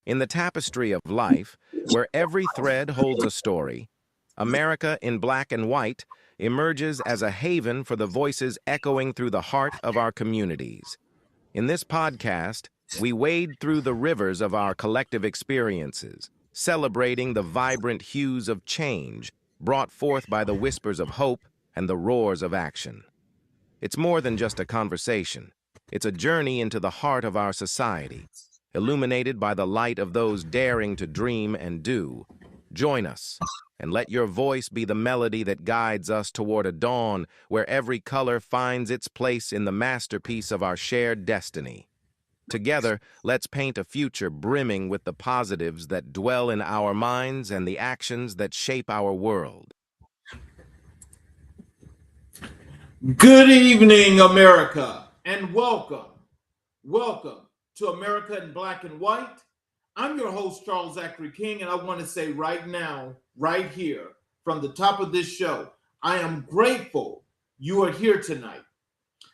In the tapestry of life, where every thread holds a story, America in Black and White emerges as a haven for the voices echoing through the heart of our communities. In this podcast, we wade through the rivers of our collective experiences, celebrating the vibrant hues of change brought forth by the whispers of hope and the roars of action. It's more than just a conversation. It's a journey into the heart of our society, illuminated by the light of those daring to dream and do. Join us, and let your voice be the melody that guides us toward a dawn where every color finds its place in the masterpiece of our shared destiny. Together, let's paint a future brimming with the positives that dwell in our minds and the actions that shape our world. Good evening, America, and welcome. Welcome to America in Black and White. I'm your host, Charles Zachary King, and I want to say right now, right here, from the top of this show, I am grateful you are here tonight.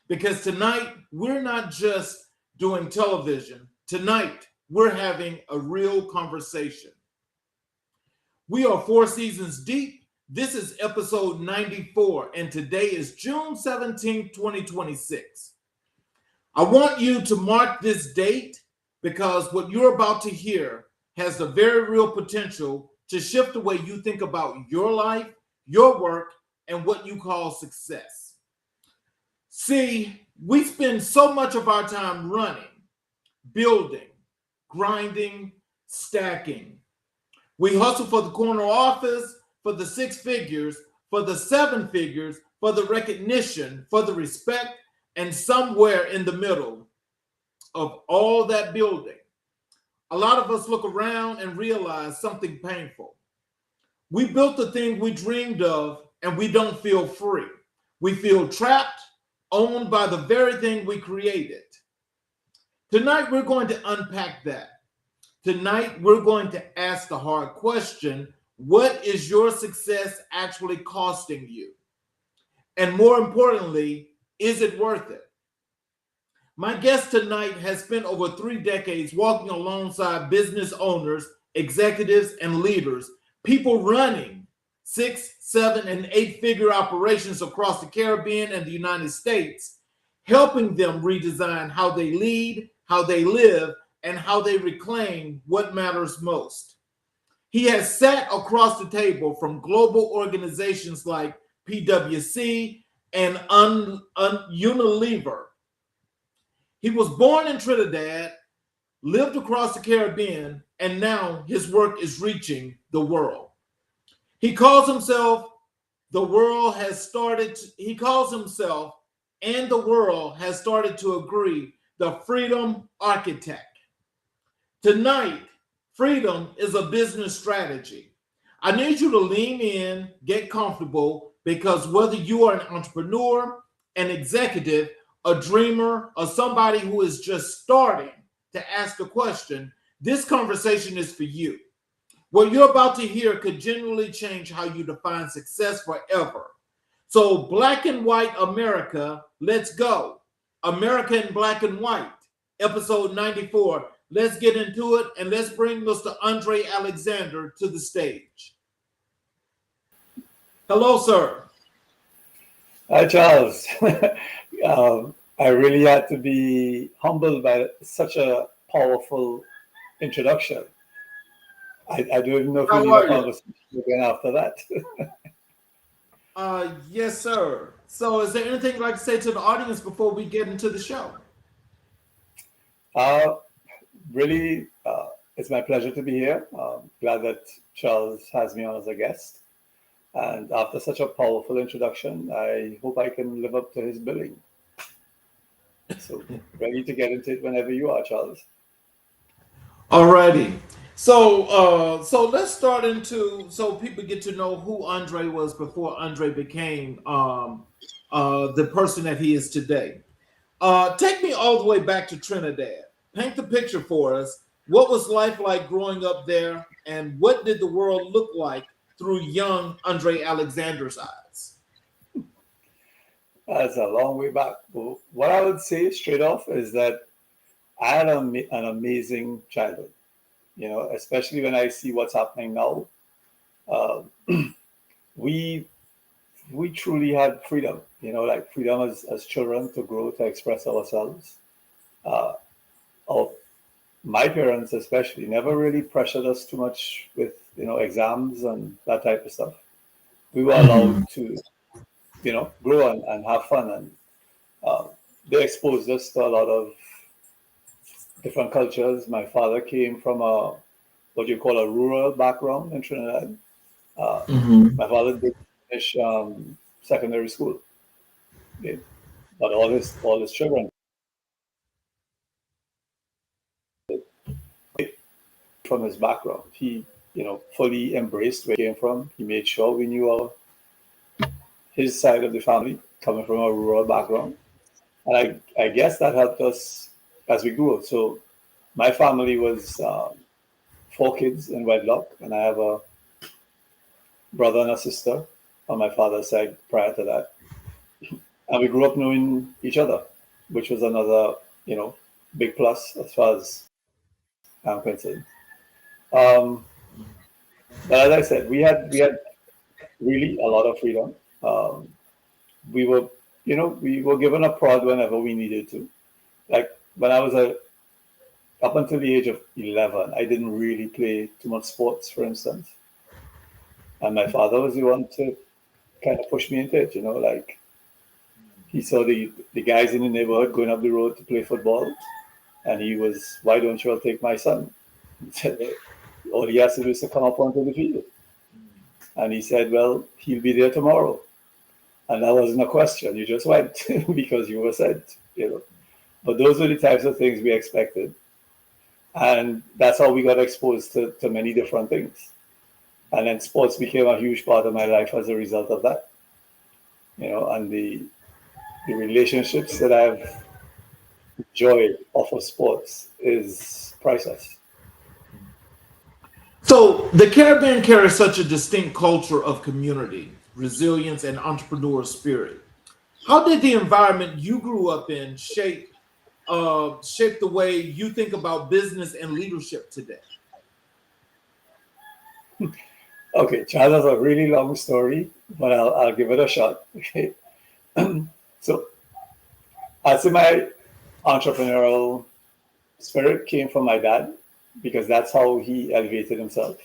Because tonight, we're not just doing television. Tonight, we're having a real conversation. We are 4 seasons deep. This is episode 94, and today is June 17th, 2026. I want you to mark this date because what you're about to hear has the very real potential to shift the way you think about your life, your work, and what you call success. See, we spend so much of our time running, building, grinding, stacking. We hustle for the corner office, for the 6 figures, for the 7 figures, for the recognition, for the respect, and somewhere in the middle of all that building, a lot of us look around and realize something painful. We built the thing we dreamed of, and we don't feel free. We feel trapped, owned by the very thing we created. Tonight, we're going to unpack that. Tonight, we're going to ask the hard question: what is your success actually costing you? And more importantly, is it worth it? My guest tonight has spent over 3 decades walking alongside business owners, executives, and leaders, people running 6, 7, and 8-figure operations across the Caribbean and the United States, helping them redesign how they lead, how they live, and how they reclaim what matters most. He has sat across the table from global organizations like PwC and Unilever. He was born in Trinidad, lived across the Caribbean, and now his work is reaching the world. He calls himself the world has started, he calls himself and the world has started to agree, the freedom architect. Tonight, freedom is a business strategy. I need you to lean in, get comfortable, because whether you are an entrepreneur, an executive, a dreamer, or somebody who is just starting to ask the question, this conversation is for you. What you're about to hear could genuinely change how you define success forever. So, Black and White America, let's go. America in Black and White, episode 94. Let's get into it, and let's bring Mr. Andre Alexander to the stage. Hello, sir. Hi, Charles. I really had to be humbled by such a powerful introduction. I don't even know if we need a conversation again after that. Yes, sir. So is there anything you'd like to say to the audience before we get into the show? Really, it's my pleasure to be here. Glad that Charles has me on as a guest. And after such a powerful introduction, I hope I can live up to his billing. So ready to get into it whenever you are, Charles. Alrighty. So let's start into so people get to know who Andre was before Andre became the person that he is today. Take me all the way back to Trinidad. Paint the picture for us. What was life like growing up there, and what did the world look like through young Andre Alexander's eyes? That's a long way back. What I would say straight off is that I had an amazing childhood. especially when I see what's happening now. Uh, we we truly had freedom, like freedom as children to grow, to express ourselves. Uh, our, my parents especially never really pressured us too much with, exams and that type of stuff. We were allowed to, grow and have fun. And uh, they exposed us to a lot of different cultures. My father came from what you call a rural background in Trinidad. My father did finish secondary school, okay? But all his children from his background. He, fully embraced where he came from. He made sure we knew his side of the family, coming from a rural background. And I guess that helped us as we grew up. So my family was 4 kids in wedlock, and I have a brother and a sister on my father's side prior to that. And we grew up knowing each other, which was another, big plus as far as I'm concerned. Um, but as I said, we had really a lot of freedom. Um, we were, we were given a prod whenever we needed to. Like when I was up until the age of 11, I didn't really play too much sports, for instance. And my father was the one to kind of push me into it, like he saw the guys in the neighborhood going up the road to play football. And he was, why don't you all take my son? He said, all he has to do is to come up onto the field. And he said, well, he'll be there tomorrow. And that wasn't a question. You just went because you were sent, But those were the types of things we expected. And that's how we got exposed to many different things. And then sports became a huge part of my life as a result of that. And the relationships that I've enjoyed off of sports is priceless. So the Caribbean carries such a distinct culture of community, resilience, and entrepreneurial spirit. How did the environment you grew up in shape the way you think about business and leadership today? Okay, Charles has a really long story, but I'll give it a shot. Okay. So I'd say my entrepreneurial spirit came from my dad because that's how he elevated himself.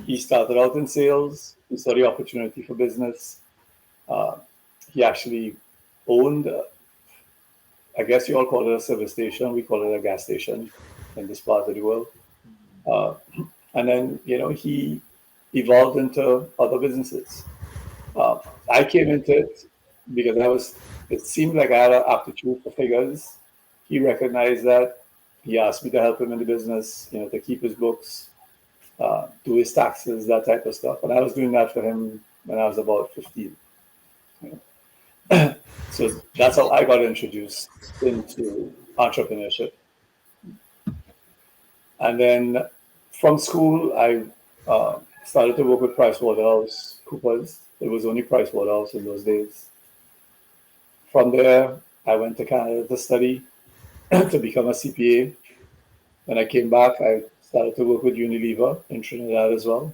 He started out in sales. He saw the opportunity for business. He actually owned, I guess you all call it a service station. We call it a gas station in this part of the world. And then, he evolved into other businesses. I came into it because it seemed like I had an aptitude for figures. He recognized that. He asked me to help him in the business, to keep his books, do his taxes, that type of stuff. And I was doing that for him when I was about 15. So that's how I got introduced into entrepreneurship. And then from school, I started to work with PricewaterhouseCoopers. It was only Pricewaterhouse in those days. From there, I went to Canada to study to become a CPA. When I came back, I started to work with Unilever in Trinidad as well.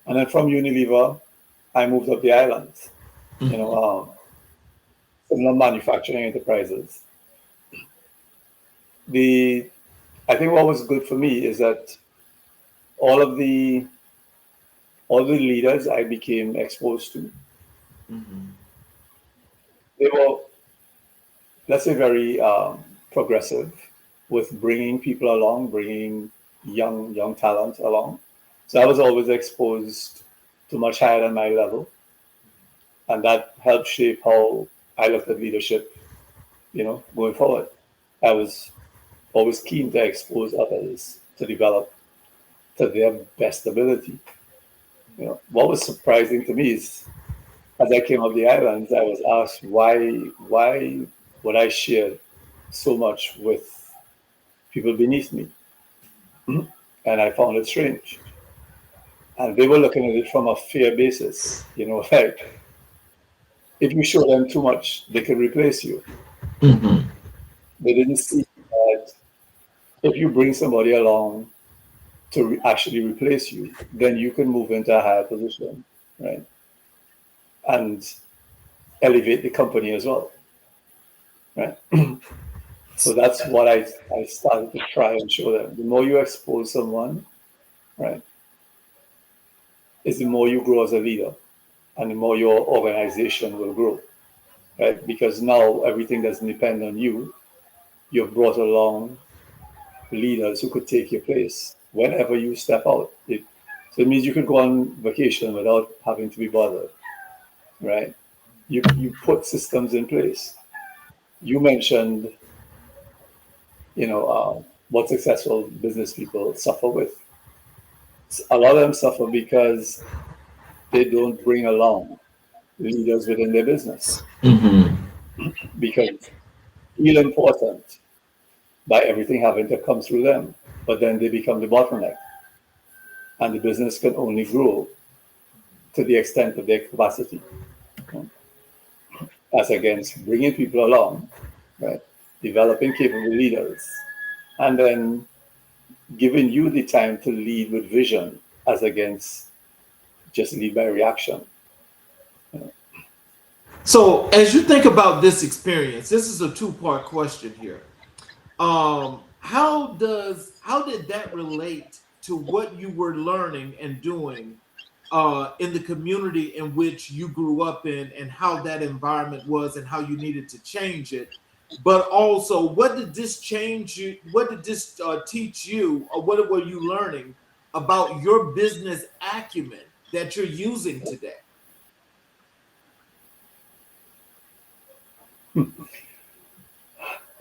And then from Unilever, I moved up the islands, similar manufacturing enterprises. I think what was good for me is that all the leaders I became exposed to, they were, let's say, very progressive with bringing people along, bringing young talent along. So I was always exposed to much higher than my level. And that helped shape how I looked at leadership, going forward. I was always keen to expose others to develop to their best ability. What was surprising to me is, as I came up the islands, I was asked why would I share so much with people beneath me? And I found it strange. And they were looking at it from a fear basis, like if you show them too much, they can replace you. They didn't see that If you bring somebody along to actually replace you, then you can move into a higher position, right? And elevate the company as well, right? So that's what I started to try and show them. The more you expose someone, right, is the more you grow as a leader and the more your organization will grow, right? Because now everything doesn't depend on you. You've brought along leaders who could take your place whenever you step out. So it means you could go on vacation without having to be bothered, right? You put systems in place. You mentioned, what successful business people suffer with. A lot of them suffer because they don't bring along leaders within their business because feel important by everything having to come through them, but then they become the bottleneck, and the business can only grow to the extent of their capacity, as against bringing people along, right? Developing capable leaders, and then giving you the time to lead with vision, as against just lead by reaction. So, as you think about this experience, this is a two-part question here. How did that relate to what you were learning and doing in the community in which you grew up in, and how that environment was, and how you needed to change it? But also, what did this change you? What did this teach you, or what were you learning about your business acumen that you're using today?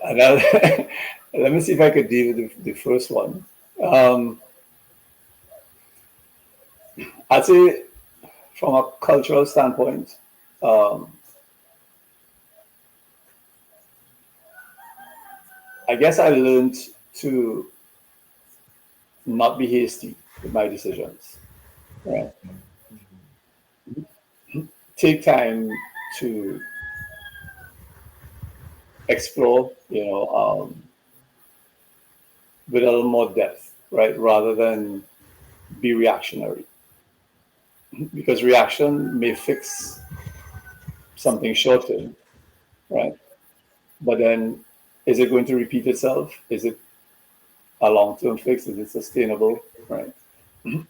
And let me see if I could deal with the first one. I'd say, from a cultural standpoint, I guess I learned to not be hasty with my decisions. Right? Take time to explore, with a little more depth, right? Rather than be reactionary, because reaction may fix something short term, right? But then, is it going to repeat itself? Is it a long term fix? Is it sustainable, right?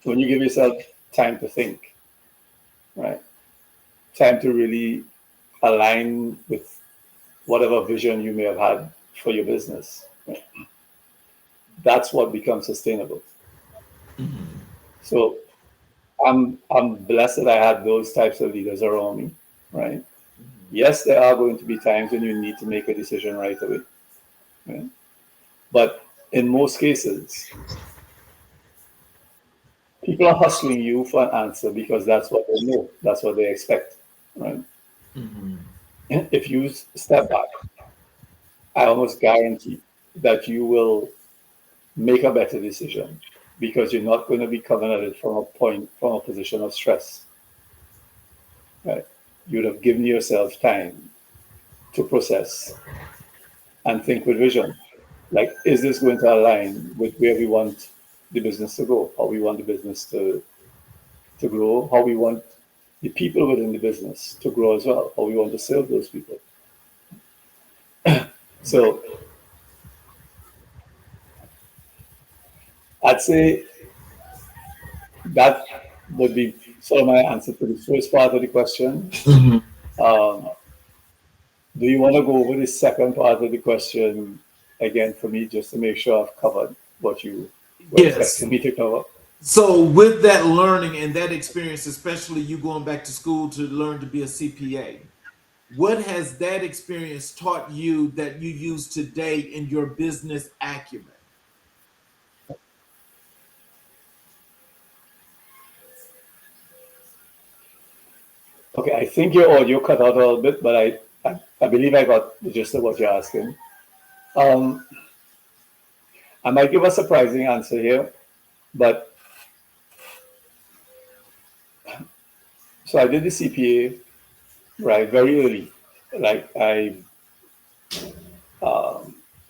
When you give yourself time to think, right? Time to really align with whatever vision you may have had for your business, right? That's what becomes sustainable. So I'm blessed that I had those types of leaders around me, right? Yes, there are going to be times when you need to make a decision right away, right? But in most cases, people are hustling you for an answer because that's what they know, that's what they expect, right? If you step back, I almost guarantee that you will make a better decision, because you're not going to be coming at it from a position of stress, right? You'd have given yourself time to process and think with vision. Like, is this going to align with where we want the business to go, how we want the business to grow, how we want the people within the business to grow as well, how we want to serve those people. So I'd say that would be sort of my answer to the first part of the question. Um, do you want to go over the second part of the question again for me, just to make sure I've covered what you were Yes. expecting me to cover? So, with that learning and that experience, especially you going back to school to learn to be a CPA, what has that experience taught you that you use today in your business acumen? Okay, I think your audio cut out a little bit, but I believe I got the gist of what you're asking. Um, I might give a surprising answer here, but so I did the CPA, right, very early. Like, I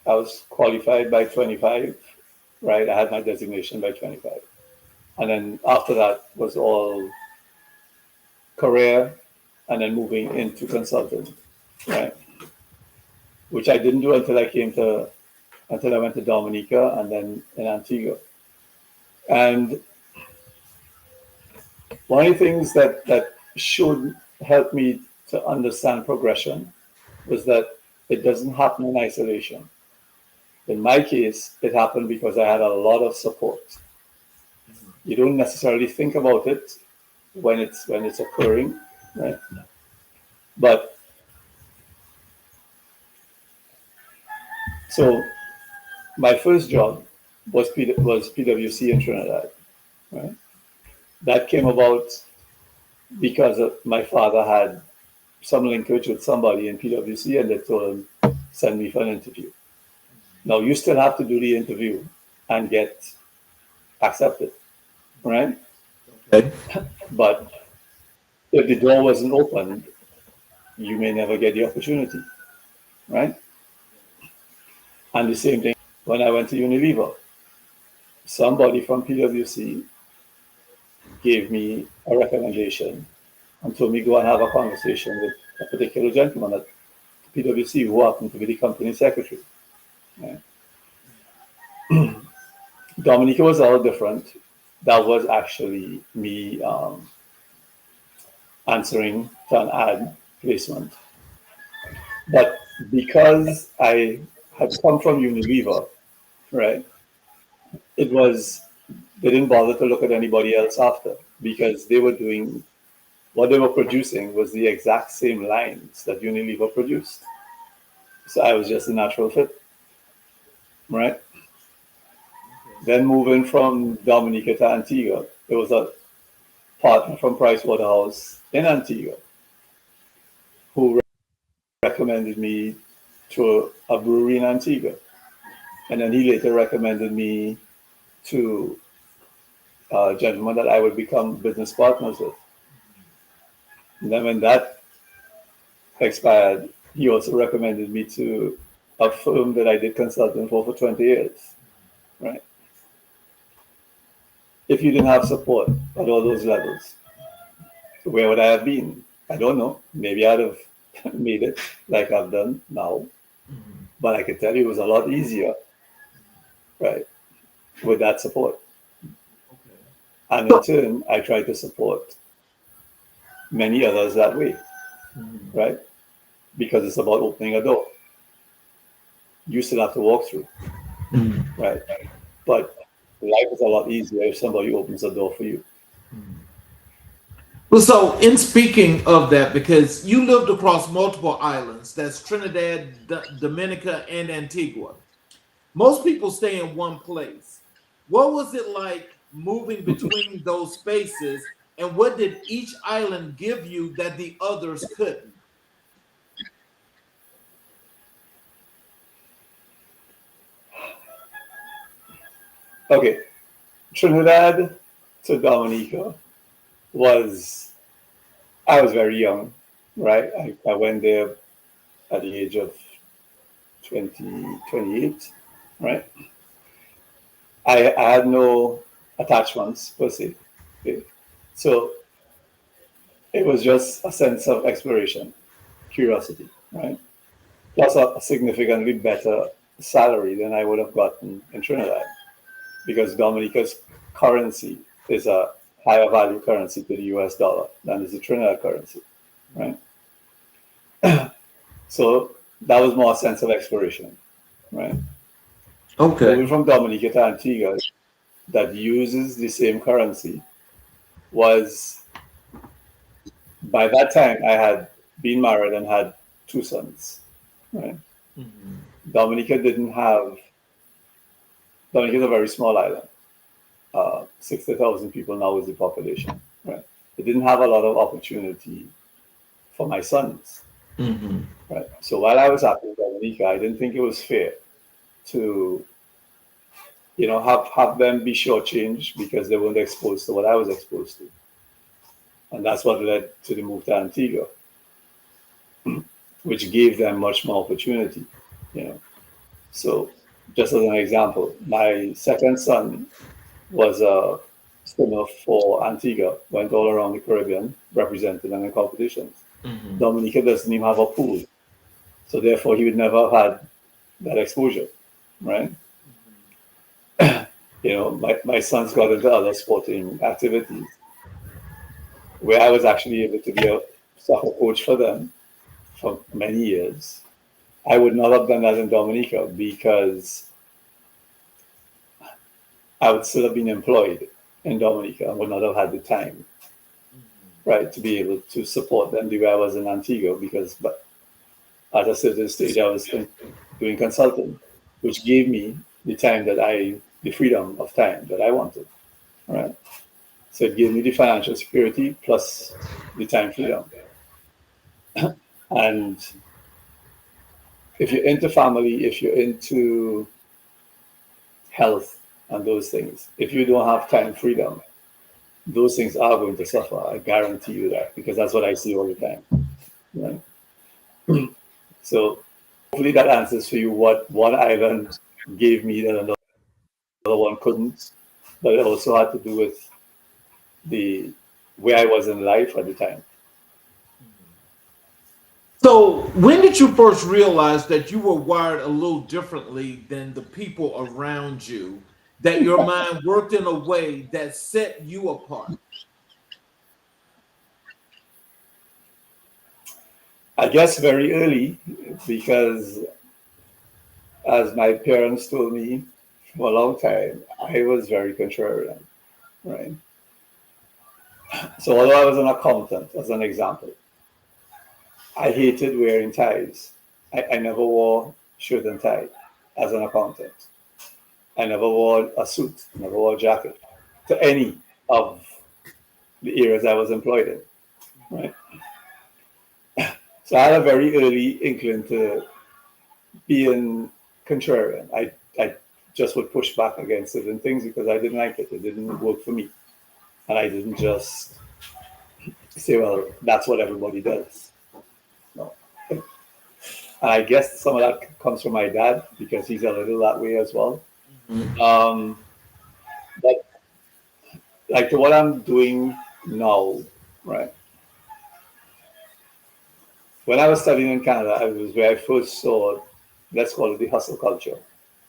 was qualified by 25, right? I had my designation by 25. And then after that was all career and then moving into consulting, right? Which I didn't do until I went to Dominica and then in Antigua. And one of the things that should help me to understand progression was that it doesn't happen in isolation. In my case, it happened because I had a lot of support. You don't necessarily think about it when it's occurring, right? But so my first job was PwC in Trinidad, right? That came about because my father had some linkage with somebody in PwC, and they told him, send me for an interview. Now you still have to do the interview and get accepted, right? Okay. But if the door wasn't opened, you may never get the opportunity, right? And the same thing when I went to Unilever. Somebody from PwC gave me a recommendation and told me go and have a conversation with a particular gentleman at PwC who happened to be the company secretary. Right? Dominica was all different. That was actually me answering to an ad placement. But because I had come from Unilever, right, it was, they didn't bother to look at anybody else after because they were doing, what they were producing was the exact same lines that Unilever produced. So I was just a natural fit, right? Then moving from Dominica to Antigua, there was a partner from Pricewaterhouse in Antigua who recommended me to a brewery in Antigua. And then he later recommended me to a gentleman that I would become business partners with. And then when that expired, he also recommended me to a firm that I did consulting for 20 years, right? If you didn't have support at all those levels, where would I have been? I don't know. Maybe I'd have made it like I've done now. But I can tell you it was a lot easier, right, with that support. And in turn, I try to support many others that way, right? Because it's about opening a door. You still have to walk through, right? But life is a lot easier if somebody opens a door for you. Well, so in speaking of that, because you lived across multiple islands, that's Trinidad, Dominica, and Antigua. Most people stay in one place. What was it like moving between those spaces, and what did each island give you that the others couldn't? Okay, Trinidad to Dominica was, I was very young, right? I went there at the age of 28, right? I had no attachments per se. Okay? So it was just a sense of exploration, curiosity, right? Plus a significantly better salary than I would have gotten in Trinidad because Dominica's currency is a higher value currency to the US dollar than is the Trinidad currency, right? So that was more a sense of exploration, right? Okay. Moving from Dominica to Antigua that uses the same currency was, by that time I had been married and had 2 sons, right? Dominica didn't have, Dominica is a very small island. 60,000 people now is the population, right? It didn't have a lot of opportunity for my sons, right? So while I was happy in Dominica, I didn't think it was fair to, have them be shortchanged because they weren't exposed to what I was exposed to. And that's what led to the move to Antigua, which gave them much more opportunity, So just as an example, my second son was a swimmer for Antigua, went all around the Caribbean, representing them in competitions. Mm-hmm. Dominica doesn't even have a pool, so therefore he would never have had that exposure, right? You know, my sons got into other sporting activities where I was actually able to be a soccer coach for them for many years. I would not have done that in Dominica because I would still have been employed in Dominica and would not have had the time, right, to be able to support them the way I was in Antigua because but at a certain stage I was doing consulting, which gave me the freedom of time that I wanted, right? So it gave me the financial security plus the time freedom. And if you're into family, if you're into health and those things, if you don't have time freedom, those things are going to suffer. I guarantee you that because that's what I see all the time. Right? So hopefully that answers for you what one island gave me that another one couldn't. But it also had to do with the where I was in life at the time. So, when did you first realize that you were wired a little differently than the people around you? That your mind worked in a way that set you apart? I guess very early because as my parents told me for a long time, I was very contrarian, right? So although I was an accountant, as an example, I hated wearing ties. I never wore shirt and tie as an accountant. I never wore a suit, never wore a jacket to any of the areas I was employed in, right? So I had a very early inkling to being contrarian. I just would push back against certain things because I didn't like it. It didn't work for me. And I didn't just say, well, that's what everybody does. No. And I guess some of that comes from my dad because he's a little that way as well. Mhm. But like to what I'm doing now, right? When I was studying in Canada, it was where I first saw, let's call it the hustle culture,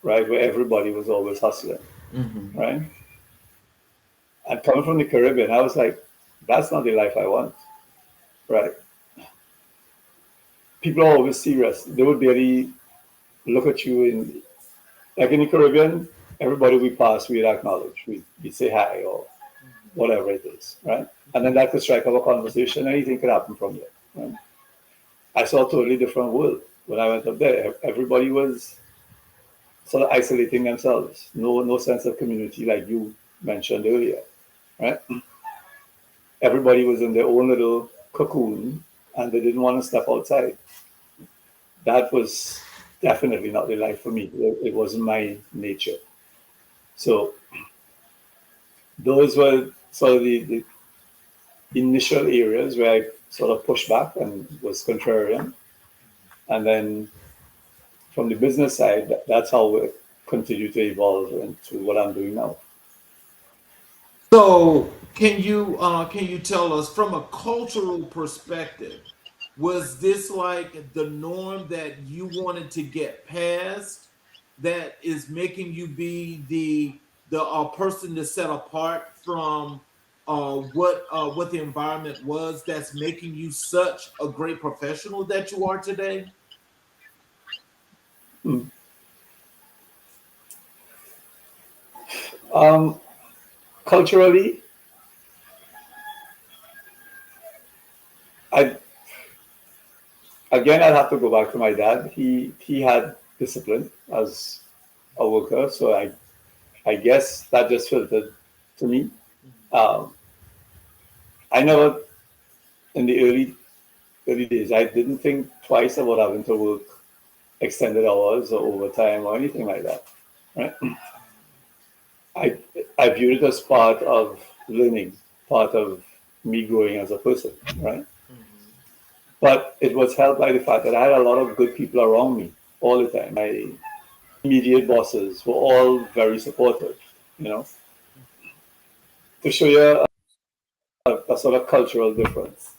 right? Where everybody was always hustling, Mhm. right? And coming from the Caribbean, I was like, that's not the life I want, right? People are always serious. They would barely look at you in, like in the Caribbean, everybody we pass, we'd acknowledge, we'd say hi or whatever it is, right? And then that could strike up a conversation, anything could happen from there, right? I saw a totally different world when I went up there. Everybody was sort of isolating themselves. No sense of community like you mentioned earlier, right? Everybody was in their own little cocoon and they didn't want to step outside. That was definitely not the life for me. It wasn't my nature. So those were sort of the initial areas where I sort of pushed back and was contrarian. And then from the business side, that's how we continue to evolve into what I'm doing now. So, can you tell us from a cultural perspective, was this like the norm that you wanted to get past that is making you be the person to set apart from what the environment was that's making you such a great professional that you are today? Hmm. Um, Culturally, I again I'd have to go back to my dad. He had discipline as a worker, so I guess that just filtered to me. Um, I never in the early days I didn't think twice about having to work extended hours or overtime or anything like that. Right? I I viewed it as part of learning, part of me growing as a person. Right? But it was helped by the fact that I had a lot of good people around me all the time. immediate bosses were all very supportive, you know, to show you a sort of cultural difference.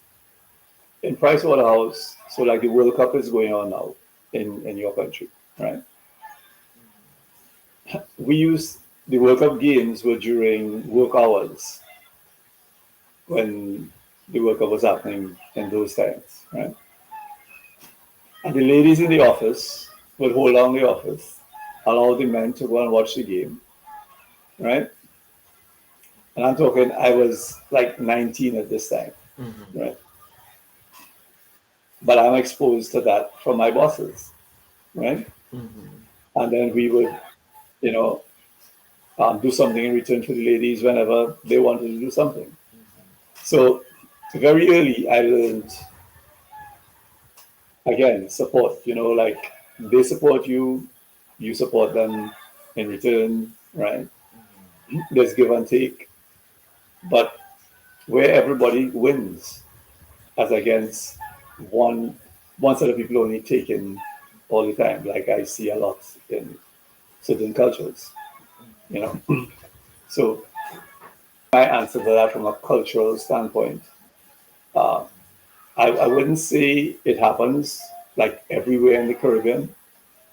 In Price Waterhouse, so like the World Cup is going on now in your country, right? We use the World Cup games were during work hours when the World Cup was happening in those times, right? And the ladies in the office would hold down the office, allow the men to go and watch the game, right? And I'm talking, I was like 19 at this time, right? But I'm exposed to that from my bosses, right? And then we would, you know, do something in return for the ladies whenever they wanted to do something. So very early, I learned, again, support, you know, like they support you, you support them in return, right? There's give and take, but where everybody wins as against one one set of people only taking all the time, like I see a lot in certain cultures, you know. So my answer to that from a cultural standpoint, uh, I wouldn't say it happens like everywhere in the Caribbean,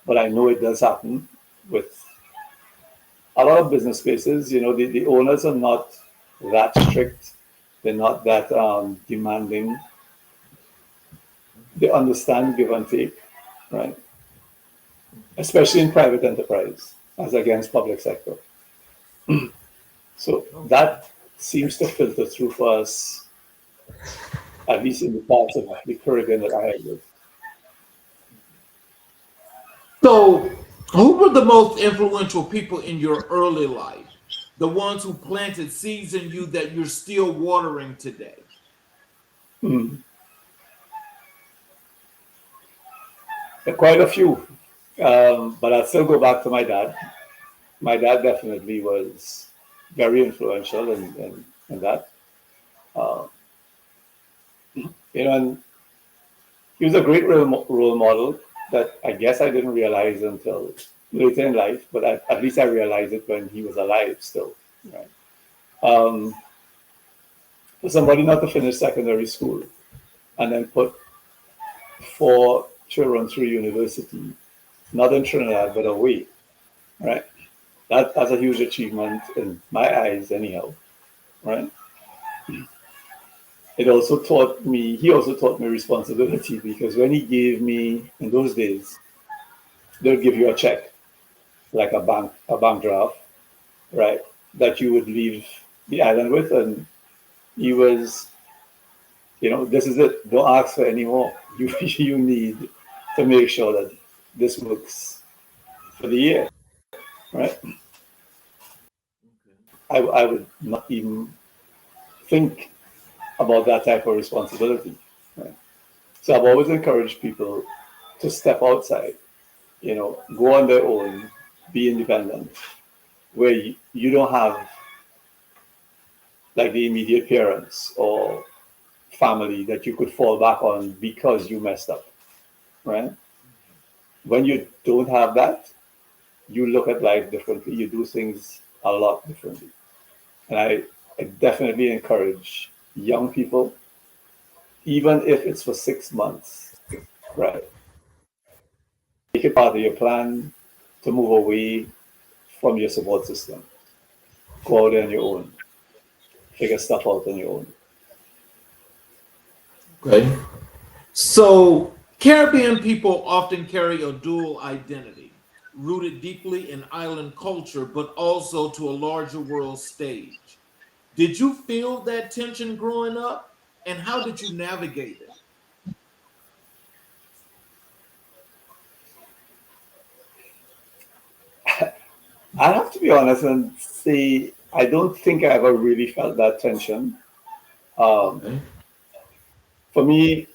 but I know it does happen with a lot of business spaces. You know, the owners are not that strict. They're not that demanding. They understand give and take, right? Especially in private enterprise as against public sector. So that seems to filter through for us, at least in the parts of the Caribbean that I have lived. So, who were the most influential people in your early life? The ones who planted seeds in you that you're still watering today? Hmm. There are quite a few, but I'll still go back to my dad. My dad definitely was very influential in that. Uh, you know, and he was a great role model that I guess I didn't realize until later in life, but at least I realized it when he was alive still. Right? For somebody not to finish secondary school and then put 4 children through university, not in Trinidad, but away, right? That's a huge achievement in my eyes, anyhow, right? He also taught me responsibility because when he gave me, in those days, they'll give you a check, like a bank draft, right? That you would leave the island with. And he was, this is it. Don't ask for any more. You need to make sure that this works for the year, right? I would not even think about that type of responsibility, right? So I've always encouraged people to step outside, go on their own, be independent, where you don't have like the immediate parents or family that you could fall back on because you messed up, right? When you don't have that, you look at life differently, you do things a lot differently. And I definitely encourage young people, even if it's for 6 months, right? Make it part of your plan to move away from your support system. Go out there on your own. Figure stuff out on your own. Okay. So, Caribbean people often carry a dual identity, rooted deeply in island culture, but also to a larger world stage. Did you feel that tension growing up? And how did you navigate it? I have to be honest and say I don't think I ever really felt that tension. Okay. For me,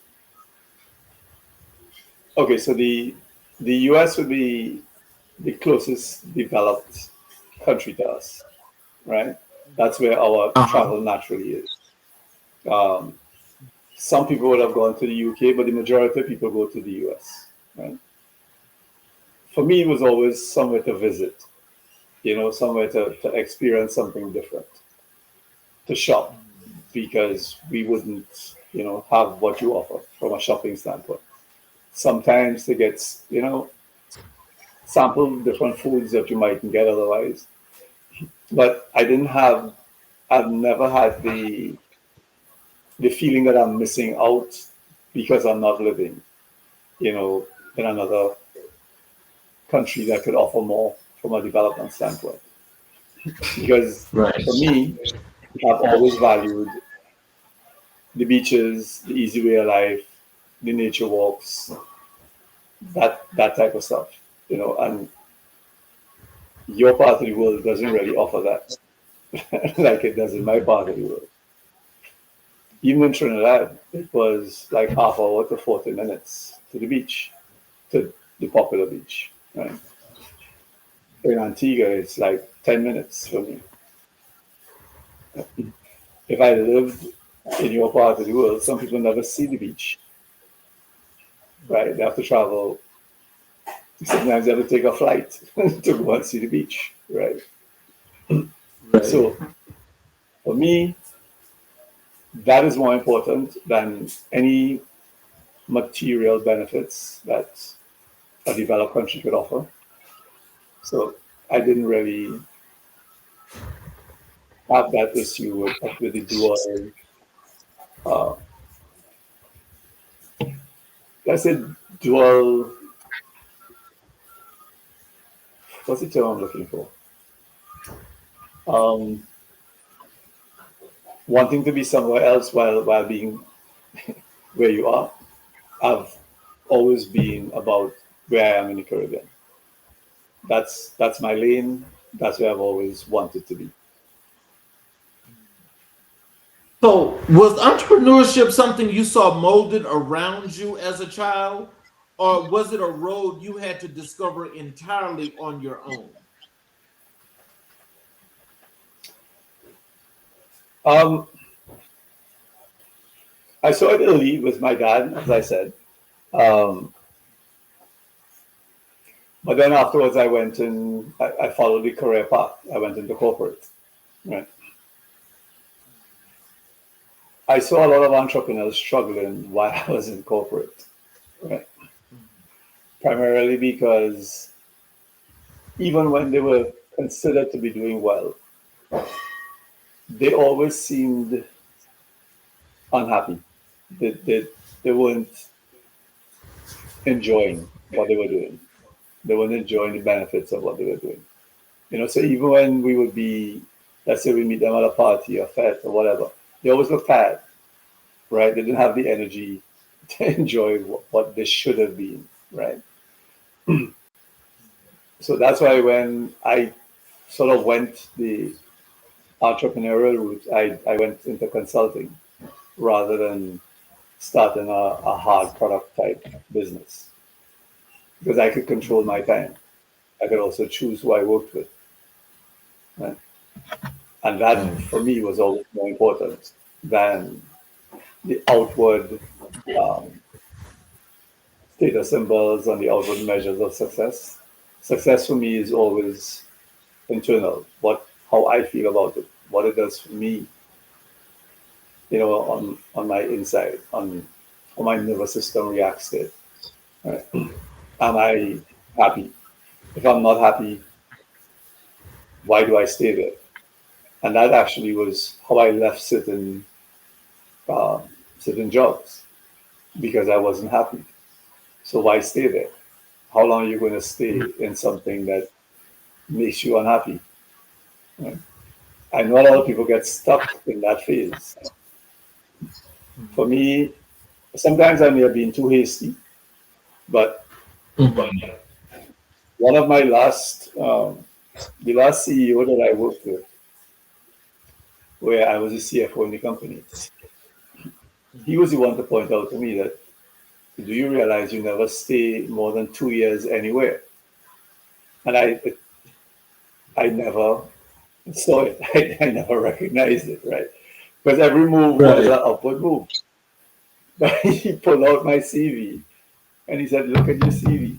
okay, so the US would be the closest developed country to us, right? That's where our Uh-huh. travel naturally is. Um, some people would have gone to the UK, but the majority of people go to the US, right? for me, it was always somewhere to visit, somewhere to experience something different, to shop, because we wouldn't, have what you offer from a shopping standpoint. Sometimes to get, sample different foods that you mightn't get otherwise. But I've never had the feeling that I'm missing out because I'm not living, in another country that could offer more from a development standpoint. Because Right. for me, I've always valued the beaches, the easy way of life, the nature walks, that type of stuff, and your part of the world doesn't really offer that like it does in my part of the world. Even in Trinidad, it was like half hour to 40 minutes to the beach, to the popular beach, right? In Antigua, it's like 10 minutes for me. If I lived in your part of the world, some people never see the beach, right? They have to travel. Sometimes they have to take a flight to go and see the beach, right? Right. So for me, that is more important than any material benefits that a developed country could offer. So I didn't really have that issue with the dual, uh, let's say dual, what's the term I'm looking for? Um, Wanting to be somewhere else while being where you are. I've always been about where I am in the Caribbean. That's my lane. That's where I've always wanted to be. So, was entrepreneurship something you saw molded around you as a child, or was it a road you had to discover entirely on your own? Um, I saw it early with my dad, as I said. Um, but then afterwards, I followed the career path. I went into corporate. Right. I saw a lot of entrepreneurs struggling while I was in corporate. Right. Primarily because even when they were considered to be doing well, they always seemed unhappy. They weren't enjoying what they were doing. They weren't enjoying the benefits of what they were doing. So even when we would be, let's say we meet them at a party or fete or whatever, they always look tired, right? They didn't have the energy to enjoy what they should have been, right? So that's why when I sort of went the entrepreneurial route, I went into consulting rather than starting a hard product type business, because I could control my time. I could also choose who I worked with. Right? And that for me was always more important than the outward status symbols and the outward measures of success. Success for me is always internal, how I feel about it, what it does for me, on my inside, on how my nervous system reacts to it. Right? Am I happy? If I'm not happy, why do I stay there? And that actually was how I left certain jobs, because I wasn't happy. So why stay there? How long are you going to stay in something that makes you unhappy? Right? I know a lot of people get stuck in that phase. For me, sometimes I may have been too hasty, but one of my the last CEO that I worked with, where I was a CFO in the company, he was the one to point out to me that, do you realize you never stay more than 2 years anywhere? And I never saw it. I never recognized it, right? Because every move was an upward move. But he pulled out my CV and he said, look at your CV,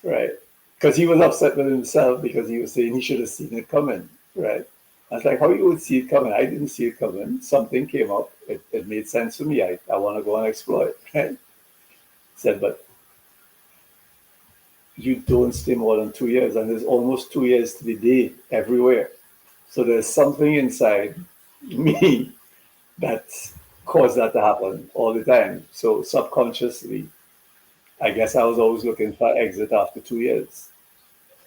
right? because he was upset with himself because he was saying he should have seen it coming, right? I was like, how you would see it coming? I didn't see it coming. Something came up. It made sense for me. I want to go and explore it, right? He said, but you don't stay more than 2 years, and there's almost 2 years to the day everywhere. So there's something inside me that caused that to happen all the time. So subconsciously, I guess I was always looking for exit after 2 years,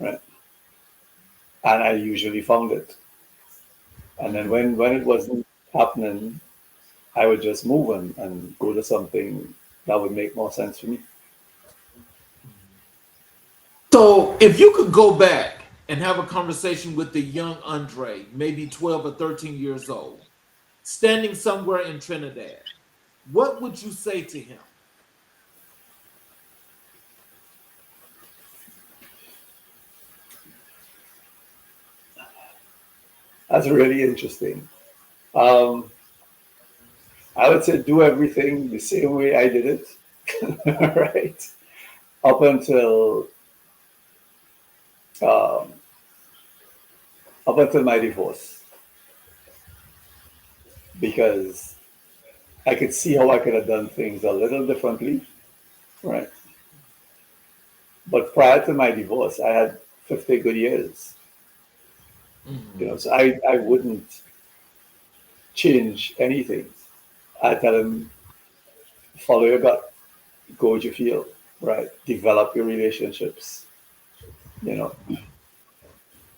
right? And I usually found it. And then when it wasn't happening, I would just move and go to something that would make more sense for me. So, if you could go back and have a conversation with the young Andre, maybe 12 or 13 years old, standing somewhere in Trinidad, what would you say to him? That's really interesting. Um, I would say do everything the same way I did it, right? Up until um, up until my divorce, because I could see how I could have done things a little differently, right? But prior to my divorce, I had 50 good years, so I wouldn't change anything. I tell him, follow your gut, go with your feel, right? Develop your relationships. You know,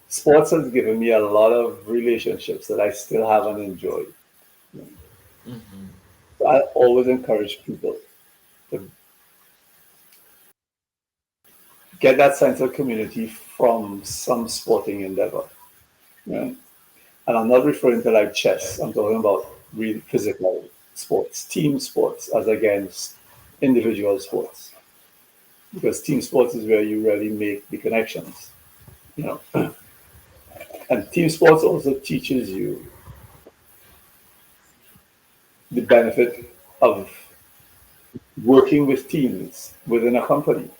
sports has given me a lot of relationships that I still haven't enjoyed. So I always encourage people to get that sense of community from some sporting endeavor. Right? And I'm not referring to like chess. I'm talking about real physical sports, team sports, as against individual sports. Because team sports is where you really make the connections. You know, and team sports also teaches you the benefit of working with teams within a company,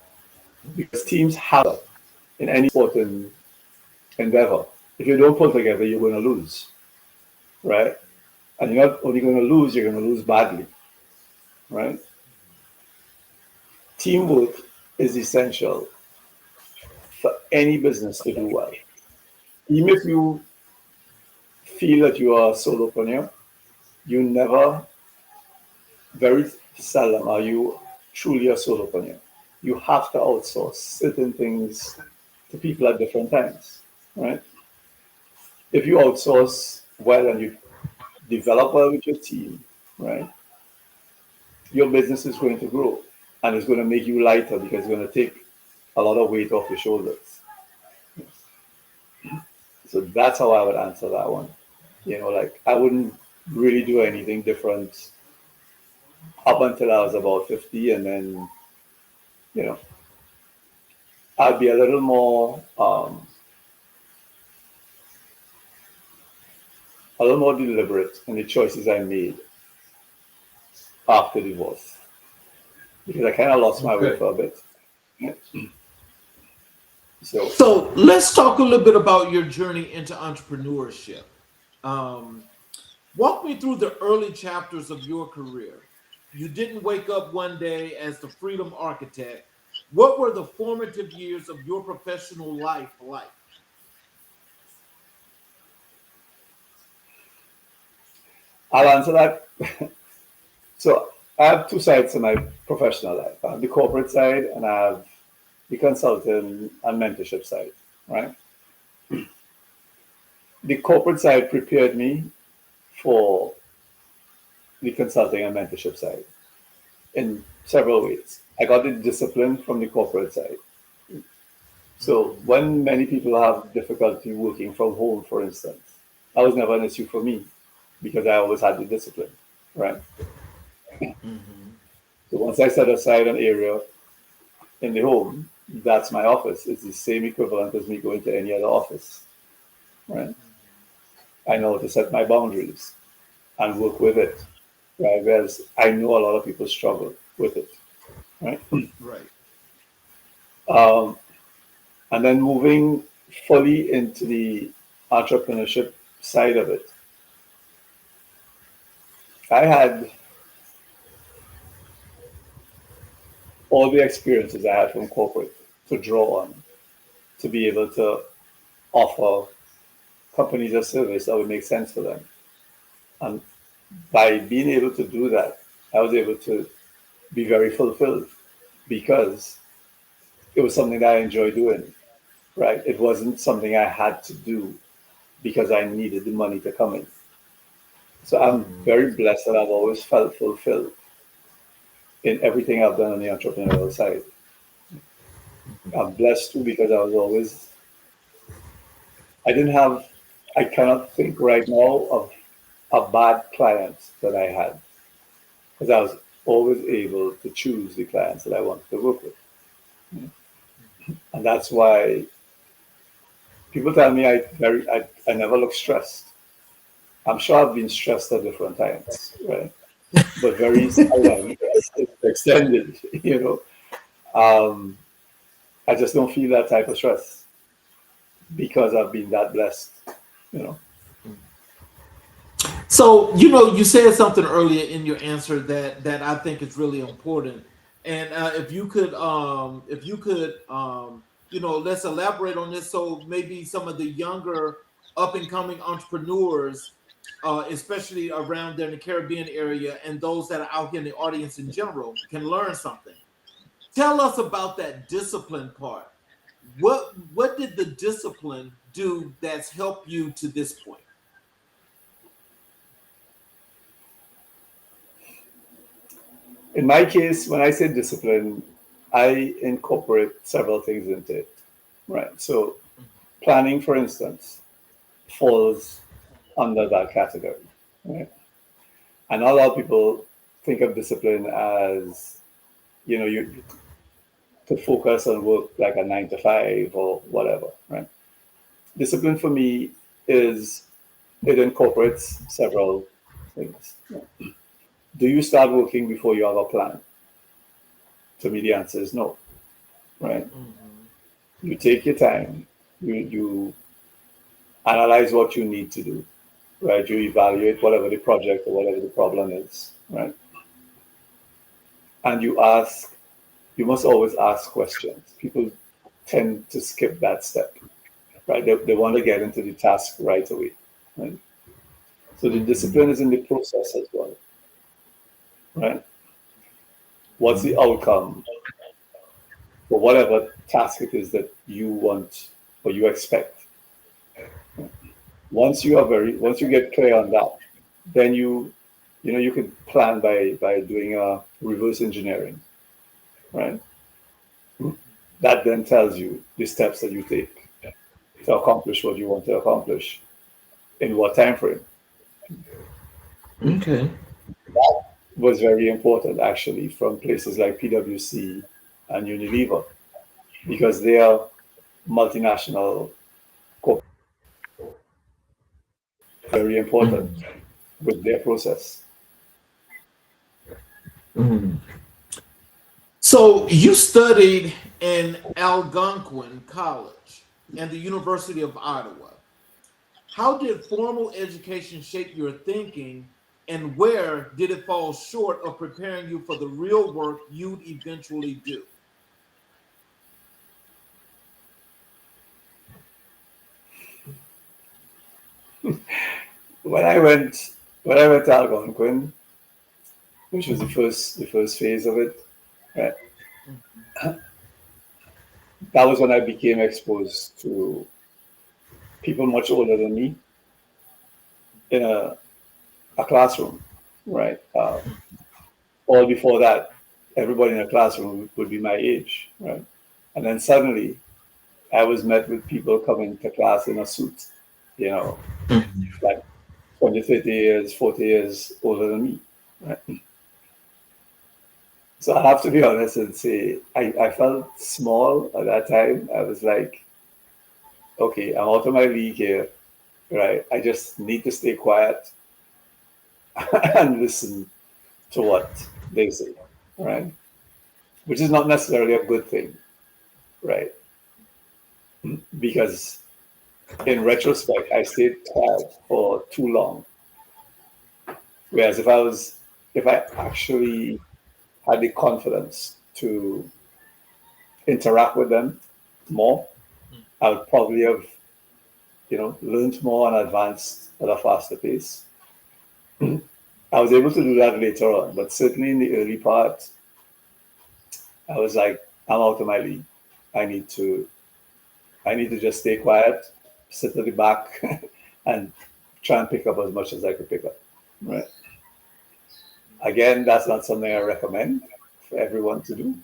because teams have in any sporting endeavor. If you don't pull together, you're going to lose, right? And you're not only going to lose, you're going to lose badly, right? Teamwork is essential for any business to do well. Even if you feel that you are a solopreneur, you never, very seldom are you truly a solopreneur. You have to outsource certain things to people at different times, right? If you outsource well and you develop well with your team, right, your business is going to grow and it's going to make you lighter because it's going to take a lot of weight off your shoulders. So that's how I would answer that one. Like I wouldn't really do anything different up until I was about 50, and then, you know, I'd be a little more deliberate in the choices I made after divorce, because I kind of lost my way for a bit. So let's talk a little bit about your journey into entrepreneurship. Walk me through the early chapters of your career. You didn't wake up one day as the freedom architect. What were the formative years of your professional life like? I'll answer that. So I have two sides to my professional life. I have the corporate side and I have the consulting and mentorship side, right? The corporate side prepared me for the consulting and mentorship side in several ways. I got the discipline from the corporate side. So when many people have difficulty working from home, for instance, that was never an issue for me because I always had the discipline, right? So once I set aside an area in the home, that's my office. It's the same equivalent as me going to any other office, right? I know how to set my boundaries and work with it, right? Whereas I know a lot of people struggle with it, right? Right. Um, And then moving fully into the entrepreneurship side of it, I had all the experiences I had from corporate to draw on to be able to offer companies a service that would make sense for them. And by being able to do that, I was able to be very fulfilled because it was something that I enjoyed doing, right? It wasn't something I had to do because I needed the money to come in. So I'm very blessed that I've always felt fulfilled in everything I've done on the entrepreneurial side. I'm blessed too because I didn't have, I cannot think right now of a bad client that I had because I was always able to choose the clients that I wanted to work with. And that's why people tell me I never look stressed. I'm sure I've been stressed at different times, right? But very seldom extended, you know. I just don't feel that type of stress because I've been that blessed, you know. So, you know, you said something earlier in your answer that I think is really important. And if you could, you know, let's elaborate on this. So maybe some of the younger up and coming entrepreneurs, especially around there in the Caribbean area, and those that are out here in the audience in general, can learn something. Tell us about that discipline part. What did the discipline do that's helped you to this point? In my case, when I say discipline, I incorporate several things into it, right? So planning, for instance, falls under that category, right? And a lot of people think of discipline as, you know, you to focus on work like a 9 to 5 or whatever, right? Discipline for me is it incorporates several things. Do you start working before you have a plan? To me, the answer is no, right? Mhm. You take your time, you analyze what you need to do, right? You evaluate whatever the project or whatever the problem is, right? And you must always ask questions. People tend to skip that step, right? They want to get into the task right away, right? So the discipline is in the process as well, right? What's the outcome for whatever task it is that you want or you expect? Once you get clear on that, then you know you can plan by doing a reverse engineering, right? That then tells you the steps that you take to accomplish what you want to accomplish in what time frame. Okay. Was very important actually from places like PwC and Unilever because they are multinational corp very important Mhm. with their process. Mhm. So you studied in Algonquin College and the University of Ottawa. How did formal education shape your thinking, and where did it fall short of preparing you for the real work you'd eventually do? When I went when I went to Algonquin, which was the first phase of it, right, that was when I became exposed to people much older than me in a classroom, right? All before that, everybody in the classroom would be my age, right? And then suddenly, I was met with people coming to class in a suit, you know, like 20, 30 years, 40 years older than me, right? So I have to be honest and say, I felt small at that time. I was like, okay, I'm out of my league here, right? I just need to stay quiet and listen to what they say, right? Which is not necessarily a good thing, right? because in retrospect, I stayed quiet for too long. Whereas if I actually had the confidence to interact with them more, I would probably have, learned more and advanced at a faster pace. I was able to do that later on, but certainly in the early part, I was like, I'm out of my league. I need to just stay quiet, sit at the back, and try and pick up as much as I could pick up. Right. Again, that's not something I recommend for everyone to do.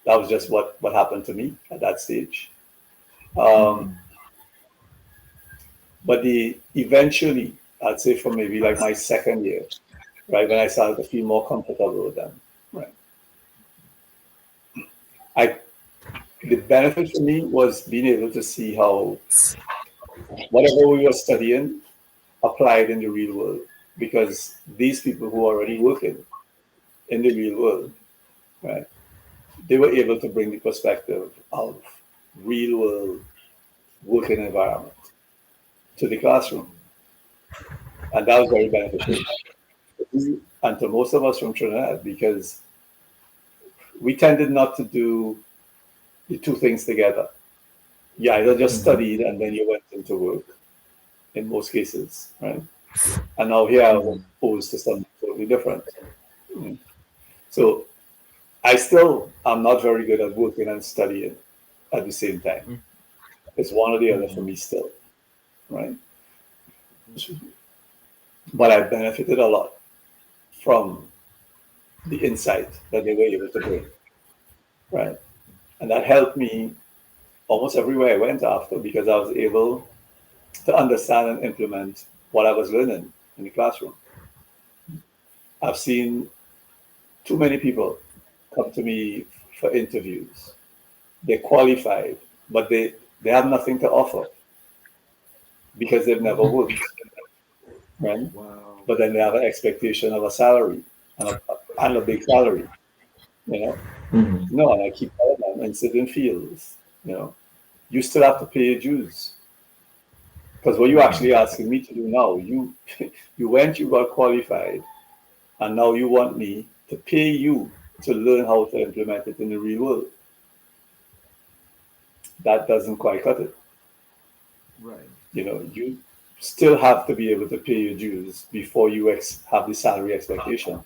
That was just what happened to me at that stage. But eventually, I'd say from maybe like my second year, right, when I started to feel more comfortable with them, right. The benefit for me was being able to see how whatever we were studying applied in the real world, because these people who are already working in the real world, right, they were able to bring the perspective of real world working environment to the classroom. And that was very beneficial. And to most of us from Trinidad, because we tended not to do the two things together. You either just studied and then you went into work in most cases, right? And now here I'm opposed to something totally different. So I still am not very good at working and studying at the same time. It's one or the other for me still, right? But I benefited a lot from the insight that they were able to bring, right? And that helped me almost everywhere I went after, because I was able to understand and implement what I was learning in the classroom. I've seen too many people come to me for interviews. They're qualified, but they have nothing to offer because they've never worked, right? Wow. But then they have an expectation of a salary and a big salary, you know. No, and I keep telling them in certain fields, you still have to pay your dues. Because what you're actually asking me to do now, you you got qualified, and now you want me to pay you to learn how to implement it in the real world. That doesn't quite cut it. Right. You still have to be able to pay your dues before you have the salary expectation.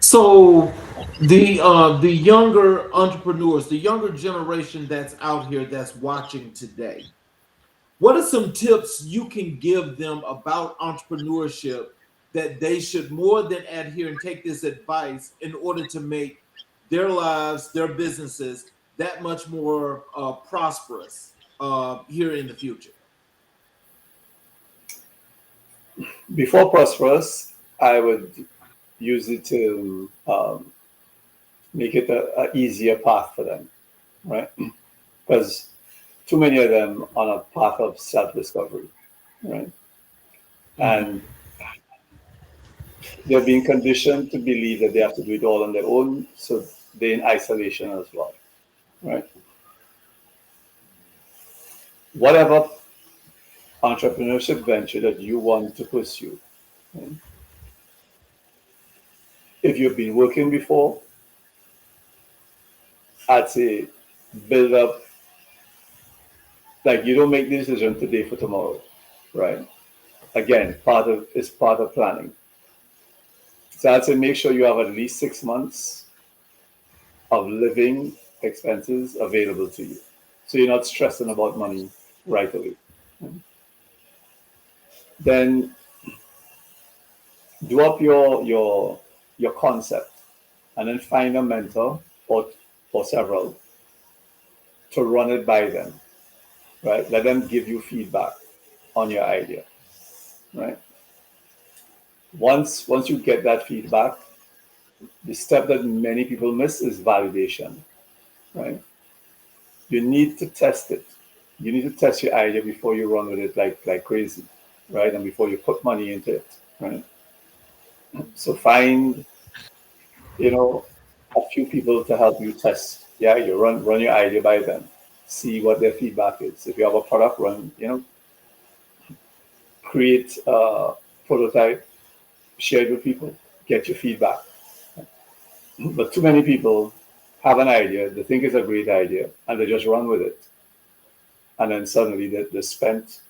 So the younger entrepreneurs, the younger generation that's out here that's watching today, what are some tips you can give them about entrepreneurship that they should more than adhere and take this advice in order to make their lives, their businesses that much more prosperous here in the future? Before prosperous, I would use it to make it a easier path for them, right? Because too many of them on a path of self-discovery, right? And they're being conditioned to believe that they have to do it all on their own, so they're in isolation as well, right? Whatever entrepreneurship venture that you want to pursue, right? If you've been working before, I'd say build up, like you don't make the decision today for tomorrow, right? Again, part of planning. So I'd say make sure you have at least 6 months of living expenses available to you, so you're not stressing about money right away. Then do up your concept, and then find a mentor or several to run it by them, right? Let them give you feedback on your idea, right? Once you get that feedback, the step that many people miss is validation, right? You need to test it. You need to test your idea before you run with it like crazy, right? And before you put money into it, right? So find, a few people to help you test Yeah, you run your idea by them, see what their feedback is. If you have a product, create a prototype, share it with people, get your feedback. But too many people have an idea, they think it's a great idea, and they just run with it. And then suddenly they spent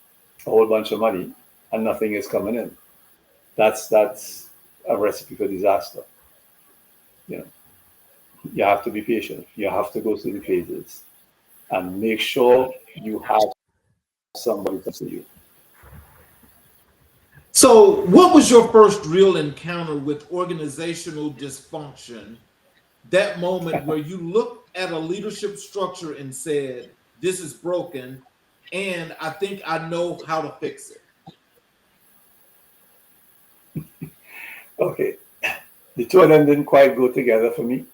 a whole bunch of money and nothing is coming in. That's a recipe for disaster. You know, you have to be patient. You have to go through the phases and make sure you have somebody to see you. So, what was your first real encounter with organizational dysfunction? That moment where you looked at a leadership structure and said, "This is broken, and I think I know how to fix it." Okay, the two of them didn't quite go together for me.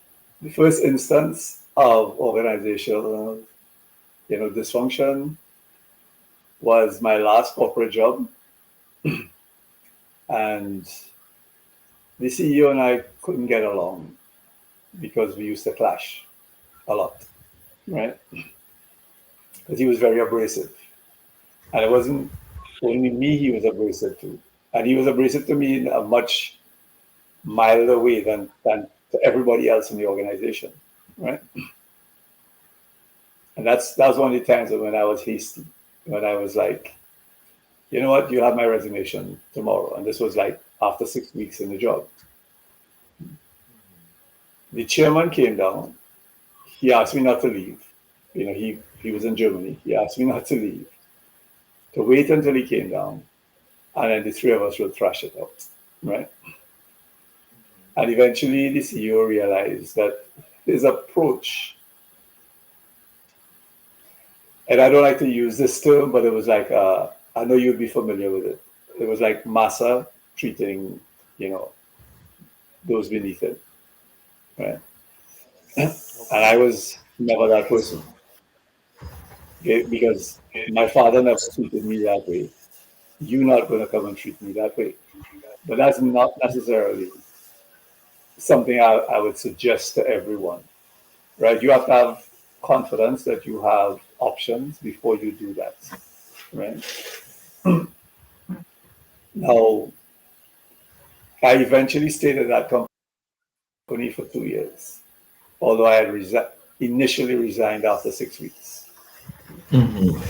The first instance of organizational, dysfunction was my last corporate job, and the CEO and I couldn't get along because we used to clash a lot, right? Because he was very abrasive, and it wasn't only me he was abrasive to, and he was abrasive to me in a much milder way than to everybody else in the organization, right? And that was one of the times when I was hasty, when I was like, you know what, you have my resignation tomorrow. And this was like after 6 weeks in the job. The chairman came down. He asked me not to leave. He was in Germany. He asked me not to leave, to wait until he came down. And then the three of us would thrash it out, right? And eventually the CEO realized that his approach, and I don't like to use this term, but it was like, I know you'd be familiar with it. It was like massa treating, those beneath it, right? And I was never that person, okay? Because my father never treated me that way. You're not going to come and treat me that way. But that's not necessarily something I would suggest to everyone, right? You have to have confidence that you have options before you do that, right? Now, I eventually stayed at that company for 2 years, although I had initially resigned after 6 weeks. Mm-hmm.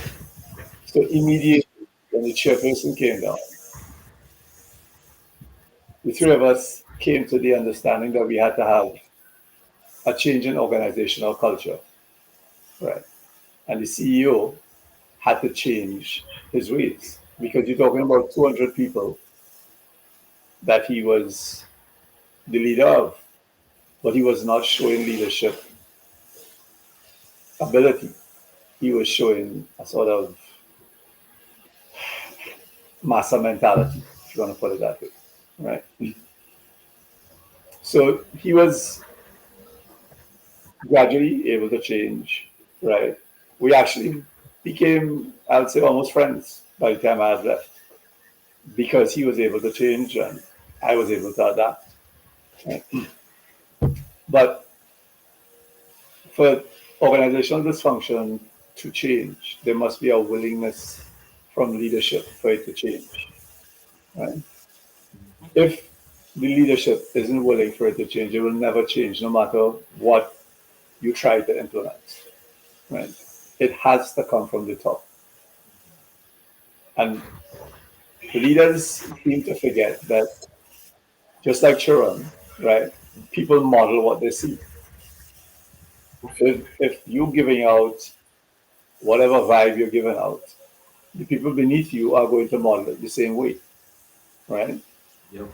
So immediately when the chairperson came down, the three of us came to the understanding that we had to have a change in organizational culture, right? And the CEO had to change his ways because you're talking about 200 people that he was the leader of, but he was not showing leadership ability. He was showing a sort of massa mentality, if you want to put it that way, right? So he was gradually able to change, right? We actually became, I would say, almost friends by the time I had left because he was able to change and I was able to adapt. Right? But for organizational dysfunction to change, there must be a willingness from leadership for it to change. Right? If the leadership isn't willing for it to change, it will never change, no matter what you try to implement. Right? It has to come from the top. And leaders seem to forget that, just like children, right? People model what they see. If you're giving out whatever vibe you're giving out, the people beneath you are going to model it the same way, right? Yep.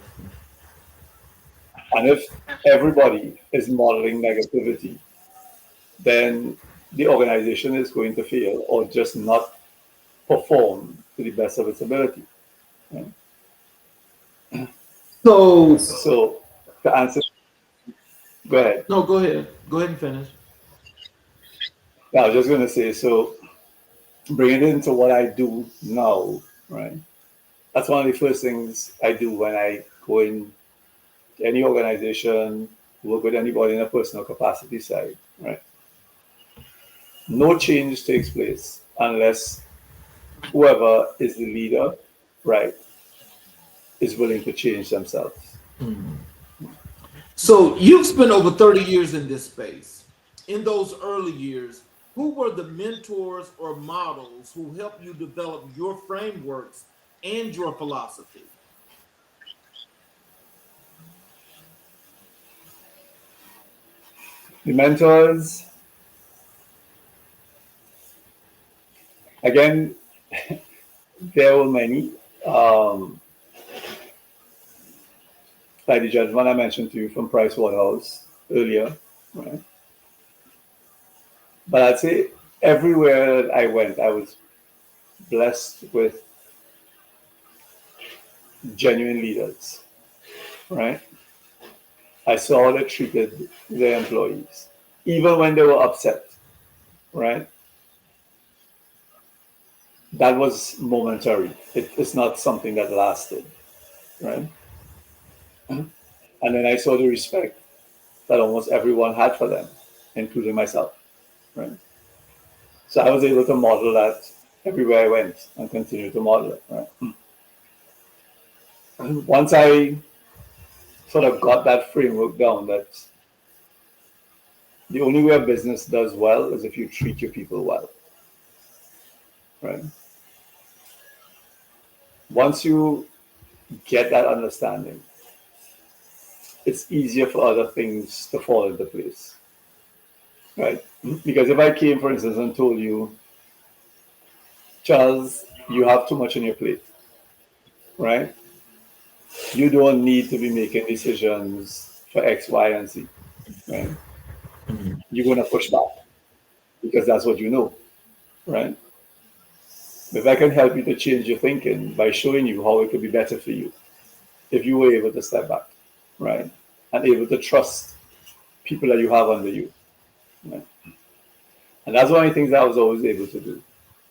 And if everybody is modeling negativity, then the organization is going to fail or just not perform to the best of its ability. Right? So, So to answer, go ahead. no, go ahead. Go ahead and finish. Yeah, I was just going to say, so bring it into what I do now, right? That's one of the first things I do when I go in any organization, work with anybody in a personal capacity side, right? no change takes place unless whoever is the leader, right, is willing to change themselves. So you've spent over 30 years in this space. In those early years, who were the mentors or models who helped you develop your frameworks and your philosophy? The mentors, again, there were many. Um, like the gentleman I mentioned to you from Price Waterhouse earlier, right? But I'd say everywhere that I went, I was blessed with genuine leaders, right? I saw how they treated their employees, even when they were upset, right? That was momentary. It's not something that lasted, right? And then I saw the respect that almost everyone had for them, including myself, right? So I was able to model that everywhere I went and continue to model it, right? And once I sort of got that framework down, that the only way a business does well is if you treat your people well, right? Once you get that understanding, it's easier for other things to fall into place, right? Because if I came, for instance, and told you, Charles, you have too much on your plate, right? You don't need to be making decisions for X, Y, and Z, right? You're going to push back because that's what you know, right? If I can help you to change your thinking by showing you how it could be better for you, if you were able to step back, right? And able to trust people that you have under you, right? And that's one of the things I was always able to do.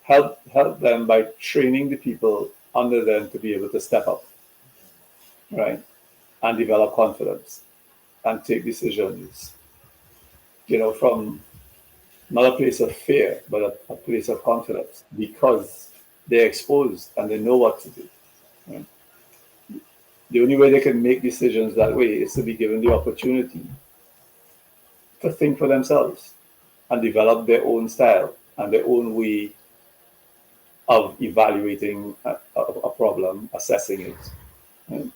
Help them by training the people under them to be able to step up, right? And develop confidence and take decisions, from not a place of fear, but a place of confidence because they're exposed and they know what to do. Right? The only way they can make decisions that way is to be given the opportunity to think for themselves and develop their own style and their own way of evaluating a problem, assessing it. Right?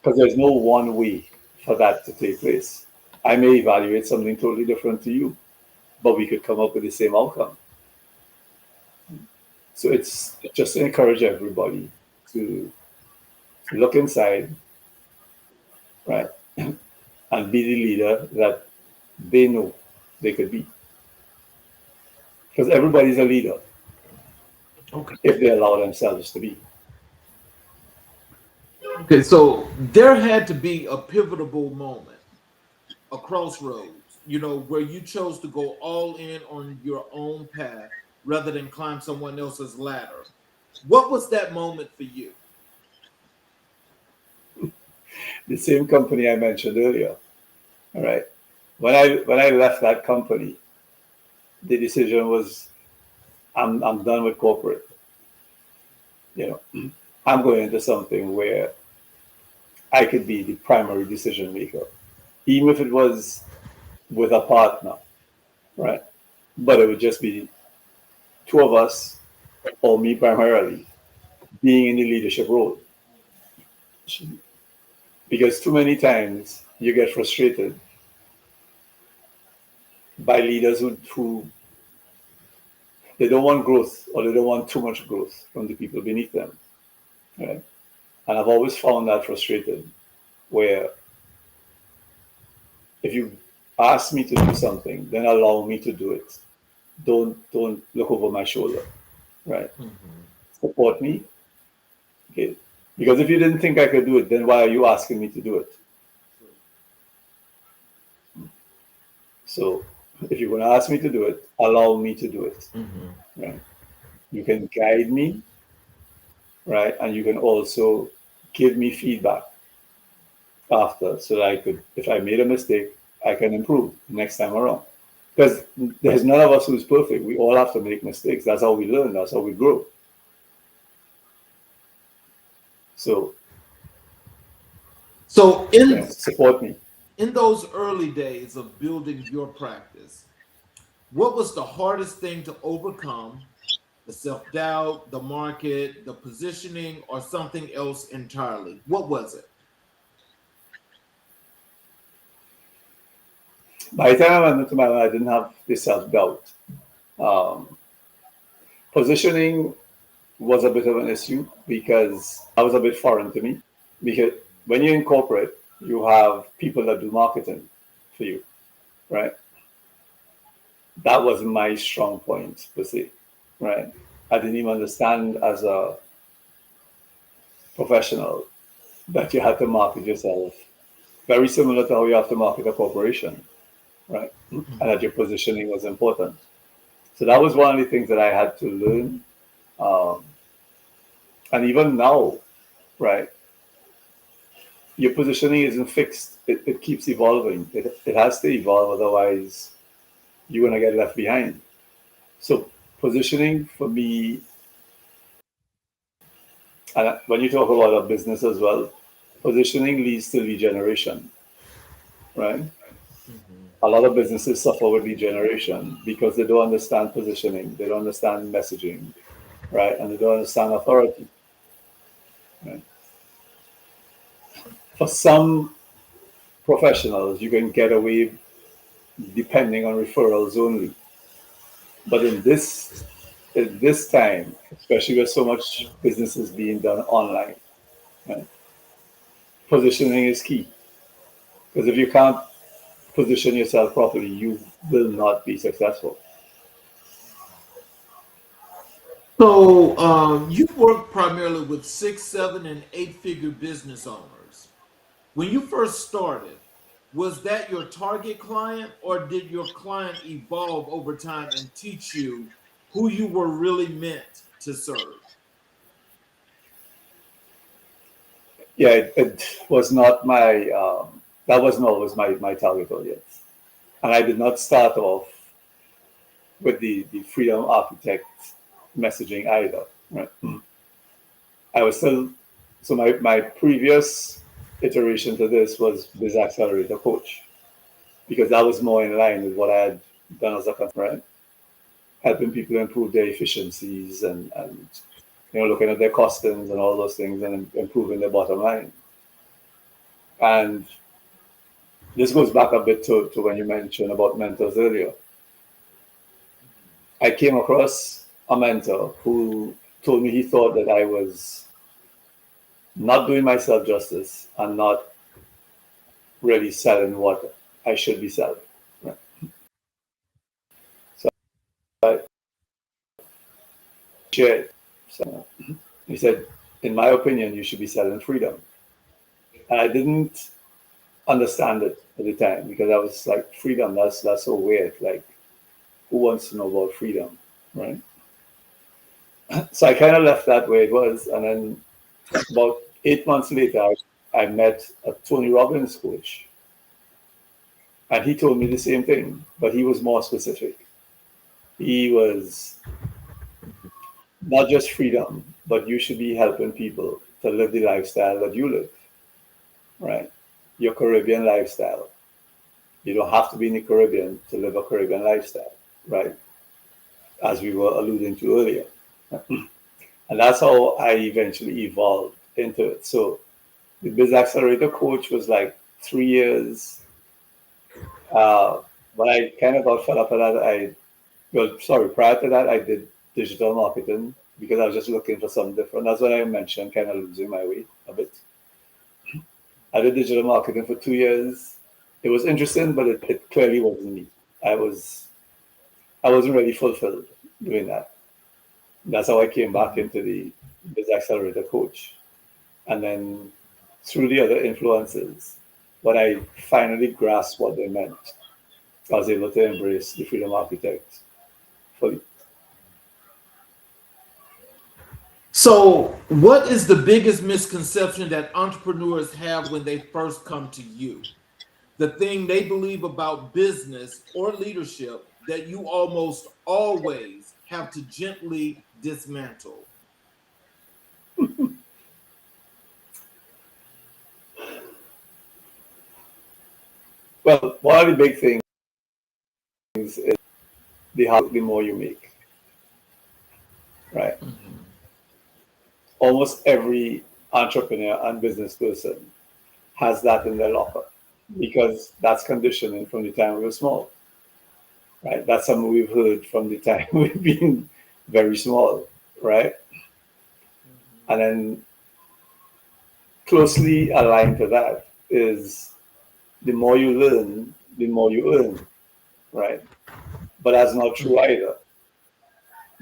Because there's no one way for that to take place. I may evaluate something totally different to you, but we could come up with the same outcome. So it's just to encourage everybody to look inside, right, and be the leader that they know they could be. Because everybody's a leader Okay. if they allow themselves to be. Okay, so there had to be a pivotal moment, a crossroads, where you chose to go all in on your own path rather than climb someone else's ladder. What was that moment for you? The same company I mentioned earlier, all right. When I left that company, the decision was I'm done with corporate. I'm going into something where I could be the primary decision maker, even if it was with a partner, right? But it would just be two of us, or me primarily, being in the leadership role. Because too many times you get frustrated by leaders who they don't want growth or they don't want too much growth from the people beneath them, right? And I've always found that frustrating, where if you ask me to do something, then allow me to do it. Don't look over my shoulder, right? Support me, okay? Because if you didn't think I could do it, then why are you asking me to do it? So if you're going to ask me to do it, allow me to do it, right? You can guide me, right? And you can also give me feedback after so that I could, if I made a mistake, I can improve next time around. Because there's none of us who's perfect. We all have to make mistakes. That's how we learn. That's how we grow. So, So support me. in those early days of building your practice, what was the hardest thing to overcome? The self-doubt, the market, the positioning, or something else entirely? What was it? By the time I went into my life, I didn't have the self-doubt. Um, Positioning was a bit of an issue because that was a bit foreign to me. Because when you're in corporate, you have people that do marketing for you, right? That wasn't my strong point per se, right? I didn't even understand as a professional that you had to market yourself. Very similar to how you have to market a corporation, right? And that your positioning was important. So that was one of the things that I had to learn. Um, and even now, right, your positioning isn't fixed. It keeps evolving. It has to evolve, otherwise you're going to get left behind. So positioning for me, and when you talk about a business as well, positioning leads to lead generation, right? A lot of businesses suffer with lead generation because they don't understand positioning, they don't understand messaging, right? And they don't understand authority, right? For some professionals, you can get away depending on referrals only. But in this time, especially with so much businesses being done online, right, positioning is key. Because if you can't position yourself properly, you will not be successful. So you work primarily with 6, 7, and 8-figure business owners. When you first started, was that your target client, or did your client evolve over time and teach you who you were really meant to serve? Yeah, it was not my, that wasn't always my target audience. And I did not start off with the freedom architect messaging either, right? I was still, so my previous iteration to this was Biz Accelerator Coach, because that was more in line with what I had done as a consultant, right? Helping people improve their efficiencies and looking at their costings and all those things and improving their bottom line. And this goes back a bit to when you mentioned about mentors earlier. I came across a mentor who told me he thought that I was not doing myself justice and not really selling what I should be selling. Right? So I shared. So he said, in my opinion, you should be selling freedom. And I didn't understand it at the time because I was like, freedom, that's so weird. Like, who wants to know about freedom, right? So I kind of left that where it was. And then about 8 months later, I met a Tony Robbins coach. And he told me the same thing, but he was more specific. He was not just freedom, but you should be helping people to live the lifestyle that you live, right? Your Caribbean lifestyle. You don't have to be in the Caribbean to live a Caribbean lifestyle, right? As we were alluding to earlier. And that's how I eventually evolved into it. So the Biz Accelerator Coach was like 3 years. But I kind of got fed up with that. Prior to that, I did digital marketing because I was just looking for something different. That's what I mentioned, kind of losing my way a bit. I did digital marketing for 2 years. It was interesting, but it clearly wasn't me. I wasn't really fulfilled doing that. That's how I came back into the Biz Accelerator Coach. And then through the other influences, when I finally grasped what they meant, I was able to embrace the Freedom Architect fully. So, what is the biggest misconception that entrepreneurs have when they first come to you? the thing they believe about business or leadership that you almost always have to gently dismantle? Well, one of the big things is the more you make, right? Almost every entrepreneur and business person has that in their locker because that's conditioning from the time we were small, right? That's something we've heard from the time we've been very small, right? And then closely aligned to that is the more you learn, the more you earn, right? But that's not true either,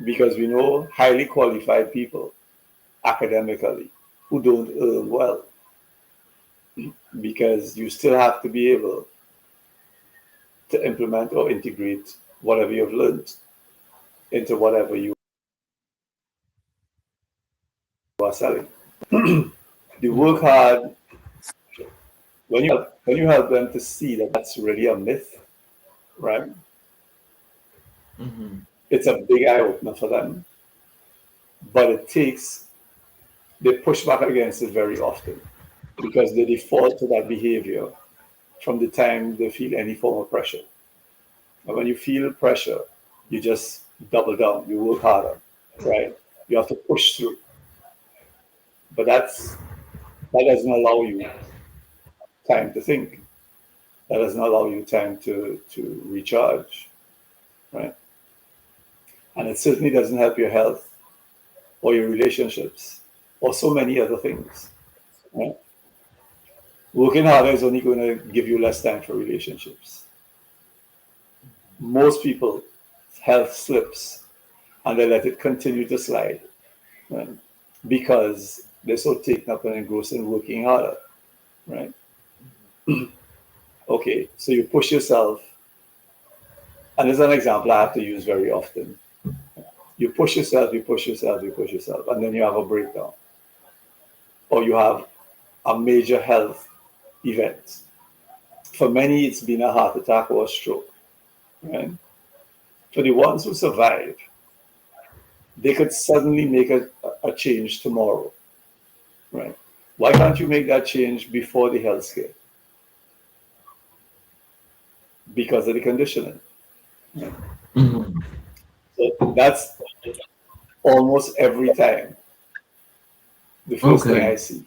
because we know highly qualified people academically who don't earn well, because you still have to be able to implement or integrate whatever you've learned into whatever you are selling. They work hard. When you help them to see that that's really a myth, right? It's a big eye opener for them, but they push back against it very often because they default to that behavior from the time they feel any form of pressure. And when you feel pressure, you just double down, you work harder, right? You have to push through. But that doesn't allow you time to think. That doesn't allow you time to recharge, right? And it certainly doesn't help your health or your relationships or so many other things, right? Working harder is only going to give you less time for relationships. Most people, health slips and they let it continue to slide, right? Because they're so taken up and engrossed in working harder, right? Okay, so you push yourself, and there's an example I have to use very often. You push yourself, you push yourself, you push yourself, and then you have a breakdown. Or you have a major health event. For many, it's been a heart attack or a stroke, right? For the ones who survive, they could suddenly make a change tomorrow, right? Why can't you make that change before the health scare? Because of the conditioning. Right? So that's almost every time the first thing I see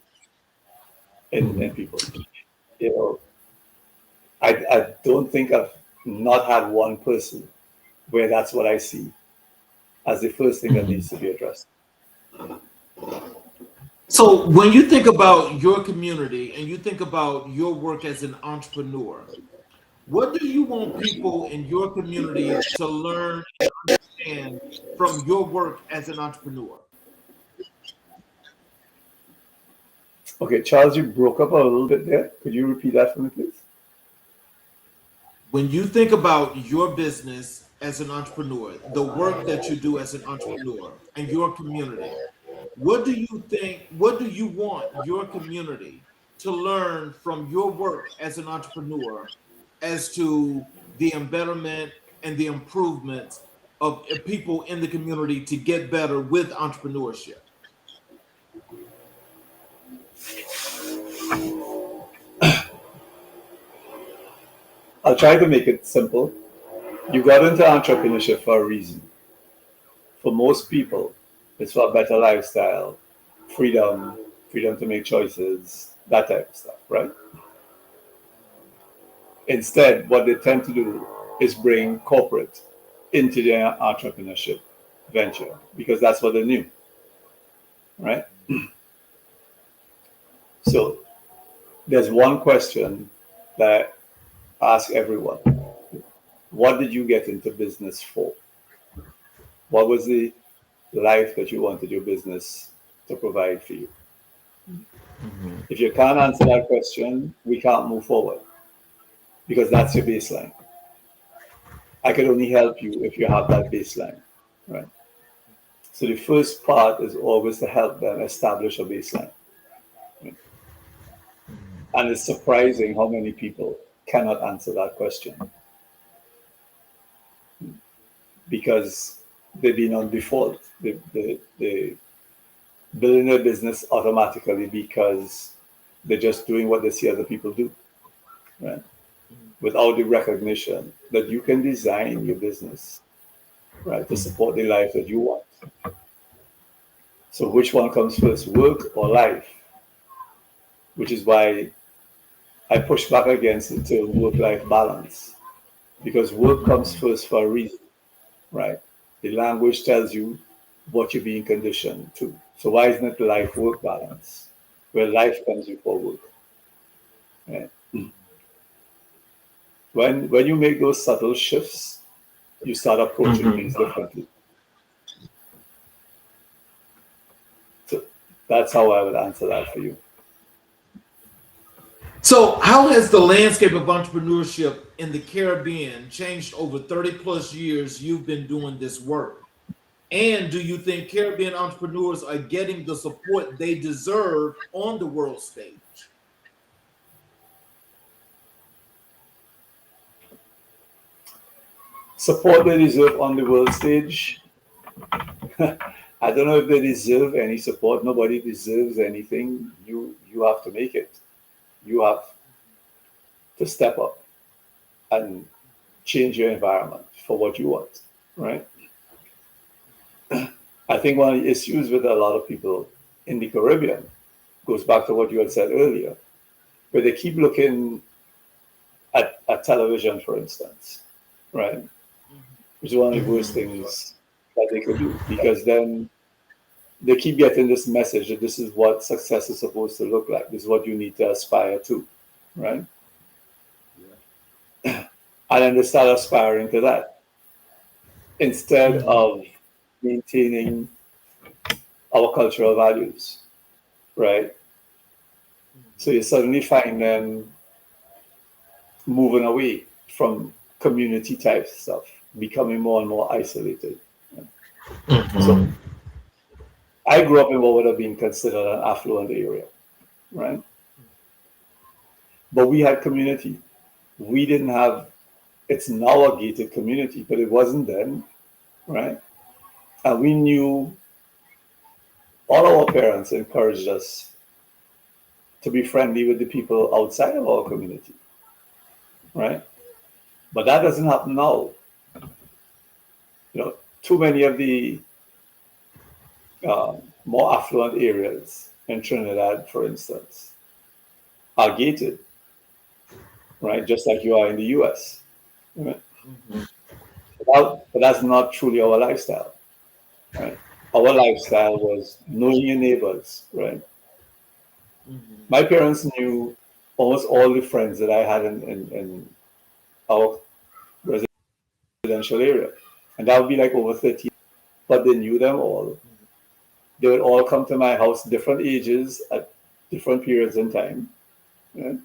in people. You know, I don't think I've not had one person where that's what I see as the first thing that needs to be addressed. So when you think about your community and you think about your work as an entrepreneur, what do you want people in your community to learn and understand from your work as an entrepreneur? Okay, Charles, you broke up a little bit there. Could you repeat that for me, please? When you think about your business as an entrepreneur, the work that you do as an entrepreneur and your community, what do you want your community to learn from your work as an entrepreneur as to the embetterment and the improvement of people in the community to get better with entrepreneurship? I'll try to make it simple. You got into entrepreneurship for a reason. For most people, it's for a better lifestyle, freedom to make choices, that type of stuff, right? Instead, what they tend to do is bring corporate into their entrepreneurship venture because that's what they knew, right? So there's one question that I ask everyone. What did you get into business for? What was the life that you wanted your business to provide for you? If you can't answer that question, we can't move forward because that's your baseline. I can only help you if you have that baseline, right? So the first part is always to help them establish a baseline. Right? And it's surprising how many people cannot answer that question because they've been on default. They building their business automatically because they're just doing what they see other people do, right? Without the recognition that you can design your business, right, to support the life that you want. So which one comes first, work or life? Which is why I push back against the term work-life balance, because work comes first for a reason, right? The language tells you what you're being conditioned to. So why isn't it life-work balance, where life comes before work? Right? When you make those subtle shifts, you start approaching things differently. So that's how I would answer that for you. So, how has the landscape of entrepreneurship in the Caribbean changed over 30 plus years you've been doing this work? And do you think Caribbean entrepreneurs are getting the support they deserve on the world stage? Support they deserve on the world stage. I don't know if they deserve any support. Nobody deserves anything. You have to make it. You have to step up and change your environment for what you want, right? I think one of the issues with a lot of people in the Caribbean goes back to what you had said earlier, where they keep looking at television, for instance, right? Which is one of the worst things that they could do, because then they keep getting this message that this is what success is supposed to look like. This is what you need to aspire to, right? Yeah. And then they start aspiring to that instead of maintaining our cultural values, right? So you suddenly find them moving away from community type stuff, becoming more and more isolated. So I grew up in what would have been considered an affluent area, right? But we had community. We didn't have, it's now a gated community, but it wasn't then, right? And we knew, all our parents encouraged us to be friendly with the people outside of our community, right? But that doesn't happen now. You know, too many of the more affluent areas in Trinidad, for instance, are gated, right? Just like you are in the US. Right? But that's not truly our lifestyle, right? Our lifestyle was knowing your neighbors, right? My parents knew almost all the friends that I had in our residential area. And that would be like over 30, but they knew them all. They would all come to my house, different ages at different periods in time. Right?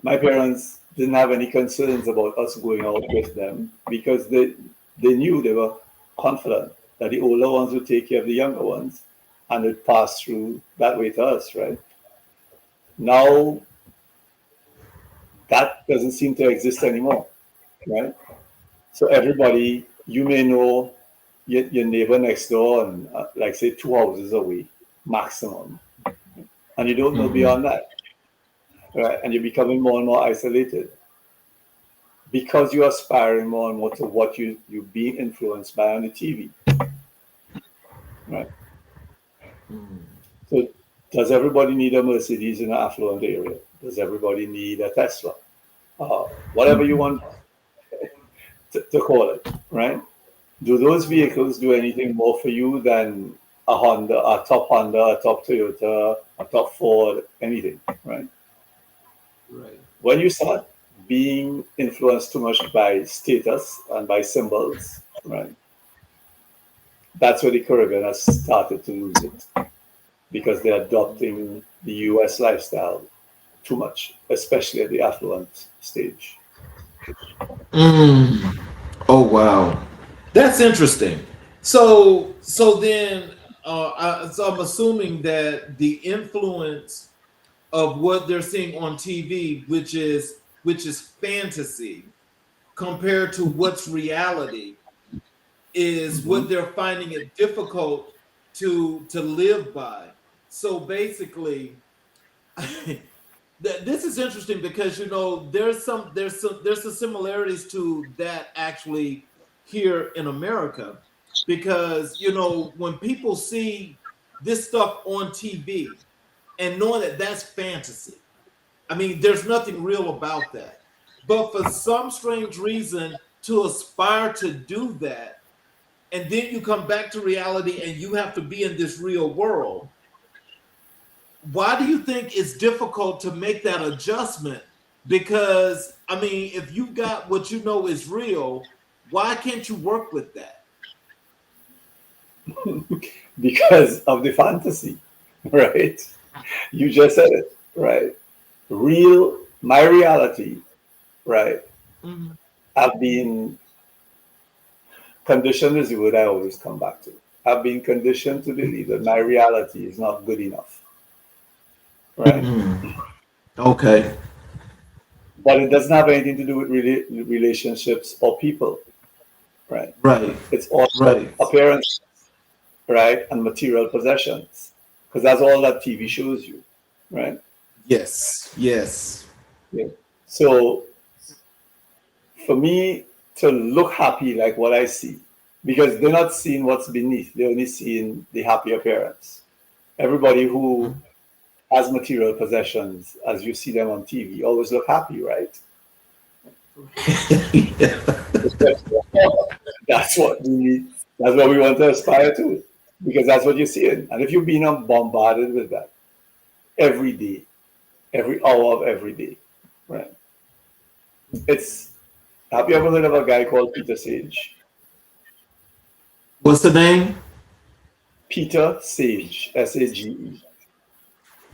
My parents didn't have any concerns about us going out with them because they knew, they were confident that the older ones would take care of the younger ones and it passed through that way to us, right? Now, that doesn't seem to exist anymore, right? So everybody, you may know your neighbor next door and like say 2 houses away, maximum. And you don't know beyond that, right? And you're becoming more and more isolated because you're aspiring more and more to what you're being influenced by on the TV, right? So does everybody need a Mercedes in an affluent area? Does everybody need a Tesla? Whatever you want to call it, right? Do those vehicles do anything more for you than a Honda, a top Toyota, a top Ford, anything, right? Right. When you start being influenced too much by status and by symbols, right? That's where the Caribbean has started to lose it because they're adopting the US lifestyle too much, especially at the affluent stage. Oh wow, that's interesting. So then, so I'm assuming that the influence of what they're seeing on TV, which is fantasy, compared to what's reality, is what they're finding it difficult to live by. So basically, this is interesting because there's some similarities to that actually here in America, because when people see this stuff on TV and knowing that that's fantasy, I mean, there's nothing real about that. But for some strange reason, to aspire to do that, and then you come back to reality and you have to be in this real world, why do you think it's difficult to make that adjustment? Because, I mean, if you got what you know is real, why can't you work with that? Because of the fantasy, right? You just said it, right? My reality, right? Mhm. I've been conditioned is the word I always come back to. I've been conditioned to believe that my reality is not good enough, right? Okay. But it doesn't have anything to do with relationships or people, right? Right. It's all Right. appearance, right? And material possessions, because that's all that TV shows you, right? Yes. Yes. Yeah. So for me to look happy like what I see, because they're not seeing what's beneath, they're only seeing the happy appearance. Everybody who has material possessions, as you see them on TV, always look happy, right? That's what we want to aspire to, because that's what you're seeing. And if you're being bombarded with that every day, every hour of every day, right? It's Have you ever heard of a guy called Peter Sage? What's the name? Peter Sage, Sage.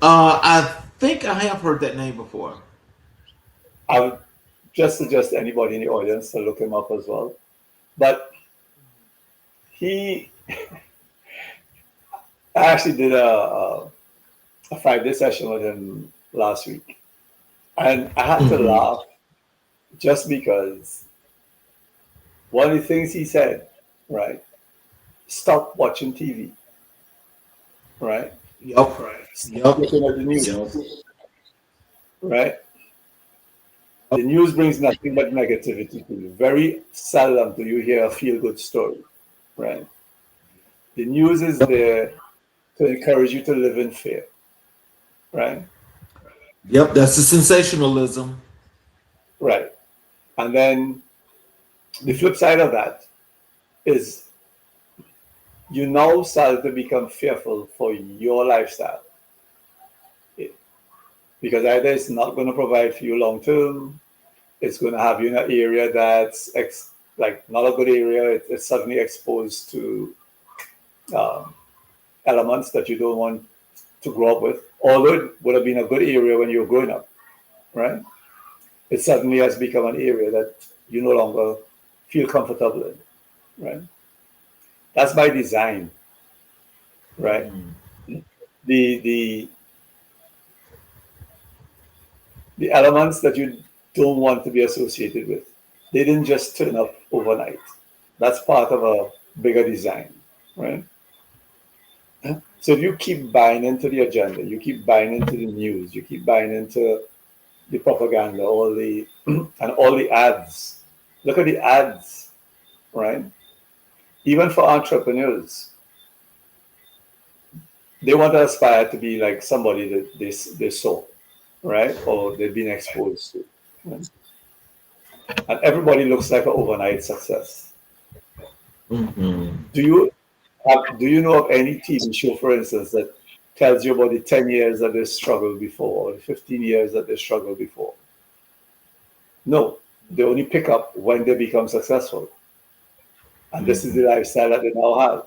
I think I have heard that name before. I would just suggest anybody in the audience to look him up as well. But he I actually did a 5-day session with him last week. And I had to laugh just because one of the things he said, right? Stop watching TV, right? Yep. Stop looking at the news, right? The news brings nothing but negativity to you. Very seldom do you hear a feel good story, right? The news is there to encourage you to live in fear, right? Yep. That's the sensationalism. Right. And then the flip side of that is you now start to become fearful for your lifestyle. Because either it's not going to provide for you long term, it's going to have you in an area that's like not a good area. It's suddenly exposed to um, elements that you don't want to grow up with, although it would have been a good area when you were growing up, right? It suddenly has become an area that you no longer feel comfortable in, right? That's by design, right? The the the elements that you don't want to be associated with, they didn't just turn up overnight. That's part of a bigger design, right? So if you keep buying into the agenda, you keep buying into the news, you keep buying into the propaganda, all the and all the ads. Look at the ads, right? Even for entrepreneurs, they want to aspire to be like somebody that they saw, right? Or they've been exposed to. Right? And everybody looks like an overnight success. Do you know of any TV show, for instance, that tells you about the 10 years that they struggled before or the 15 years that they struggled before? No, they only pick up when they become successful. And this is the lifestyle that they now have.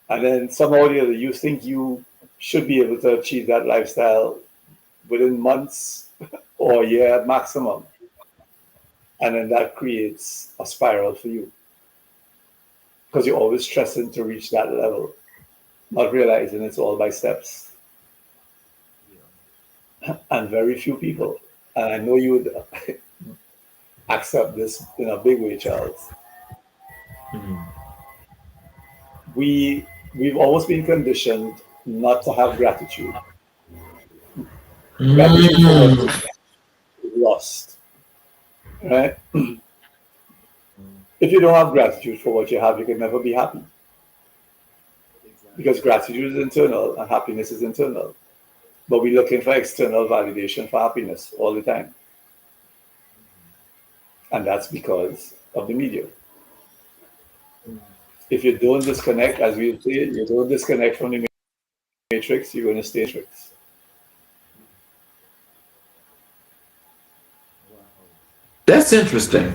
And then somehow or the other, you think you should be able to achieve that lifestyle within months or a year maximum. And then that creates a spiral for you. Because you're always stressing to reach that level, not realizing it's all by steps. and very few people, and I know you would accept this in a big way, Charles. We've always been conditioned not to have gratitude. Gratitude for what Mm. we lost, right? If you don't have gratitude for what you have, you can never be happy, because gratitude is internal and happiness is internal. But we're looking for external validation for happiness all the time, and that's because of the media. If you don't disconnect, as we say, you don't disconnect from the matrix, you're going to stay in the matrix. That's interesting.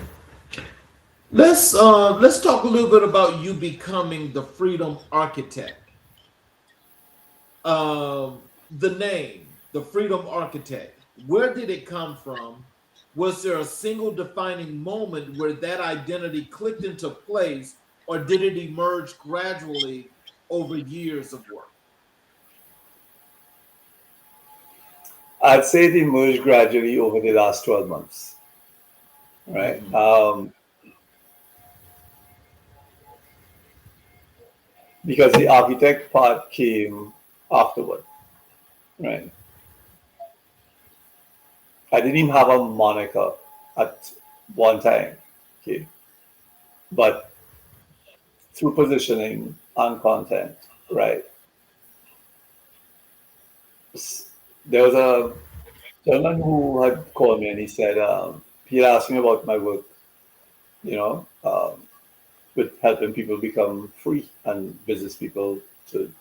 Let's talk a little bit about you becoming the freedom architect. The name, the freedom architect. Where did it come from? Was there a single defining moment where that identity clicked into place, or did it emerge gradually over years of work? I'd say it emerged gradually over the last 12 months, right? Mhm. Because the architect part came afterward, right? I didn't even have a moniker at one time, okay? But through positioning and content, right? There was a gentleman who had called me and he said, he asked me about my work, you know, with helping people become free and business people to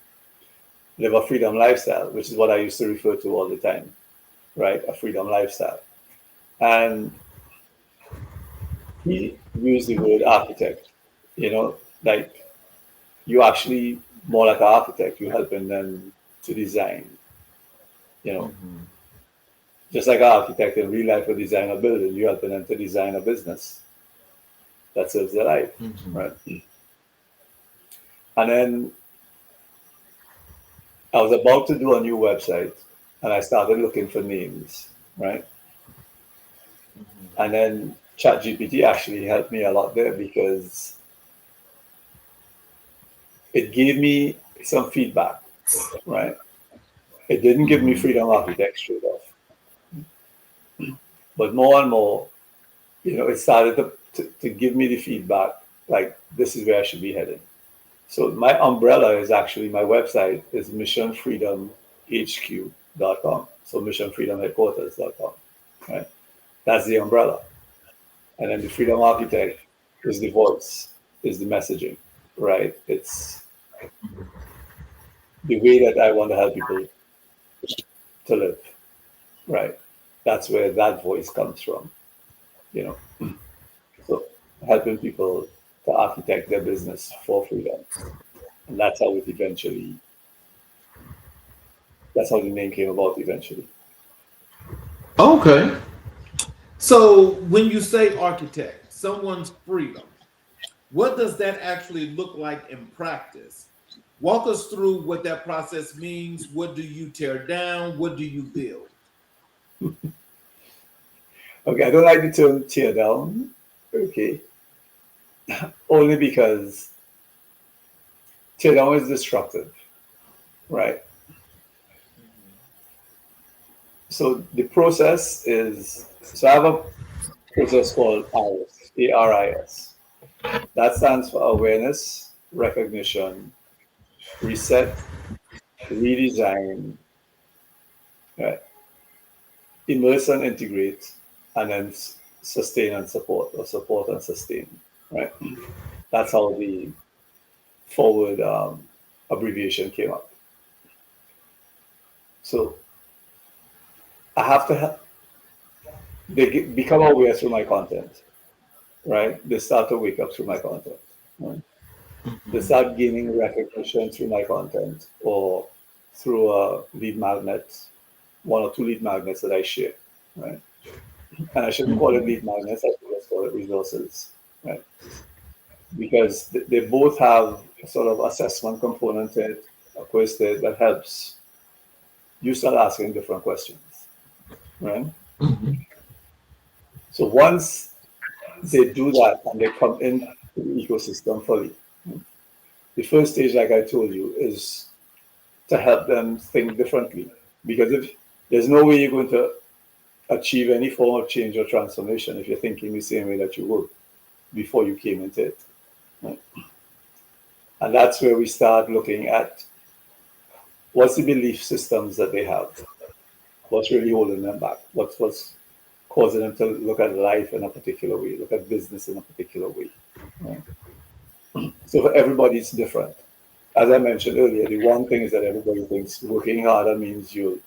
live a freedom lifestyle, which is what I used to refer to all the time, right? A freedom lifestyle. And he used the word architect, you know, like you actually more like an architect, you're helping them to design, you know, Mhm. just like an architect in real life would design a building, you're helping them to design a business that serves their life, Mhm. right? And then I was about to do a new website and I started looking for names, right? Mhm. And then ChatGPT actually helped me a lot there because it gave me some feedback, right? It didn't give me Mhm. freedom architect straight off, but more and more, you know, it started to give me the feedback like this is where I should be heading. So my umbrella is actually my website is missionfreedomhq.com. So missionfreedomheadquarters.com, right? That's the umbrella. And then the freedom architect is the voice, is the messaging, right? It's the way that I want to help people to live, right? That's where that voice comes from, you know. So helping people to architect their business for freedom. And that's how it eventually, that's how the name came about eventually. Okay. So when you say architect, someone's freedom, what does that actually look like in practice? Walk us through what that process means. What do you tear down? What do you build? Okay, I don't like the term tear down, okay, only because tear down is destructive, right? So the process is, so I have a process called ARIS, ARIS. That stands for awareness, recognition, reset, redesign, right? Immerse and integrate, and then sustain and support, or support and sustain, right? That's how the forward abbreviation came up. So I have to they become aware through my content, right? They start to wake up through my content, right? They Mhm. start gaining recognition through my content or through a lead magnet, one or two lead magnets that I share, right? And I shouldn't call it Mhm. lead magnets, I should just call it resources, right? Because they both have a sort of assessment component to it, a quiz that helps you start asking different questions. right? Mhm. So once they do that and they come into the ecosystem fully, the first stage, like I told you, is to help them think differently. Because if there's no way you're going to achieve any form of change or transformation if you're thinking the same way that you would before you came into it. Right? And that's where we start looking at what's the belief systems that they have, what's really holding them back, what's causing them to look at life in a particular way, look at business in a particular way. Right? So for everybody, it's different. As I mentioned earlier, the one thing is that everybody thinks working harder means you'll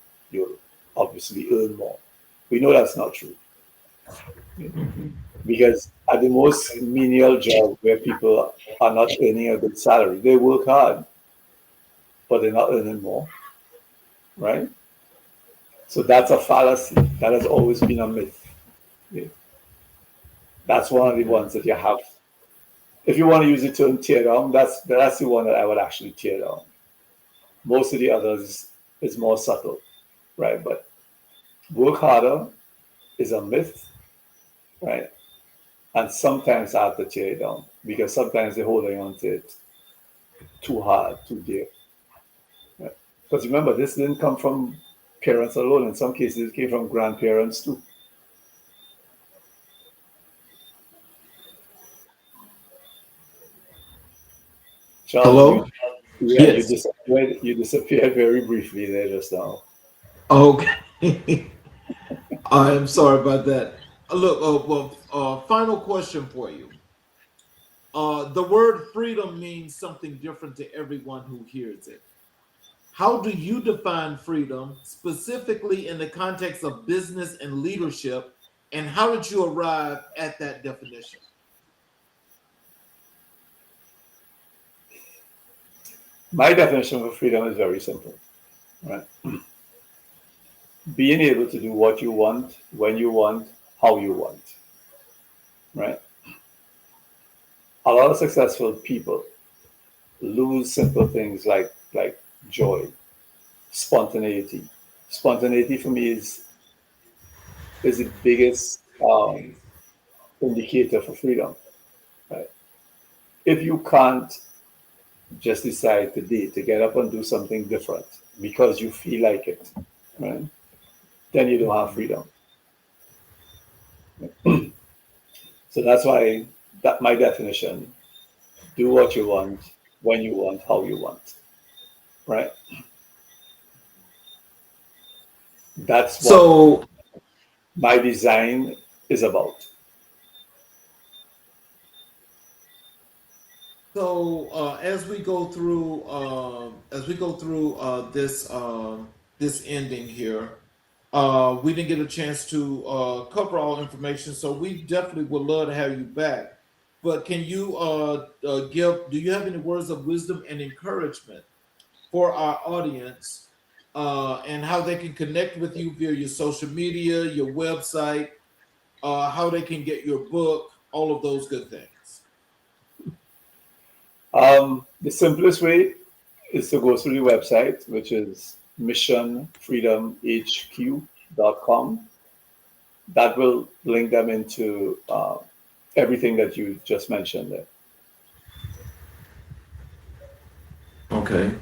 obviously earn more. We know that's not true. Because at the most menial job where people are not earning a good salary, they work hard, but they're not earning more, right? So that's a fallacy. That has always been a myth. Yeah. That's one of the ones that you have. If you want to use the term tear down, that's the one that I would actually tear down. Most of the others is more subtle, right? But work harder is a myth, right? And sometimes I have to tear it down because sometimes they're holding on to it too hard, too dear. Right? Because remember, this didn't come from parents alone. In some cases, it came from grandparents too. Charles, Hello? Yes. you disappeared very briefly there just now. Okay. I am sorry about that. Look, final question for you. The word freedom means something different to everyone who hears it. How do you define freedom specifically in the context of business and leadership? And how did you arrive at that definition? My definition of freedom is very simple, right? Being able to do what you want, when you want, how you want, right? A lot of successful people lose simple things like joy, spontaneity. Spontaneity for me is the biggest indicator for freedom. Right? If you can't just decide today to get up and do something different because you feel like it, right? Then you don't have freedom. So that's why that my definition: do what you want, when you want, how you want, right? That's what So, my design is about. as we go through, this ending here, we didn't get a chance to cover all information, so we definitely would love to have you back. But can you give? Do you have any words of wisdom and encouragement for our audience, and how they can connect with you via your social media, your website, how they can get your book, all of those good things? The simplest way is to go through the website, which is missionfreedomhq.com. That will link them into everything that you just mentioned there. Okay.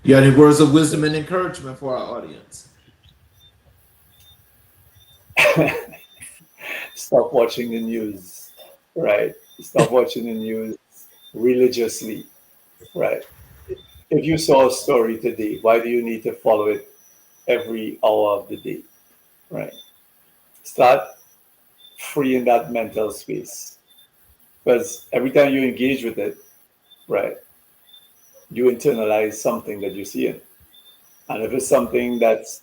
You got any words of wisdom and encouragement for our audience? Stop watching the news, right? Stop watching the news religiously, right? If you saw a story today, why do you need to follow it every hour of the day, right? Start freeing that mental space because every time you engage with it, right, you internalize something that you see in. And if it's something that's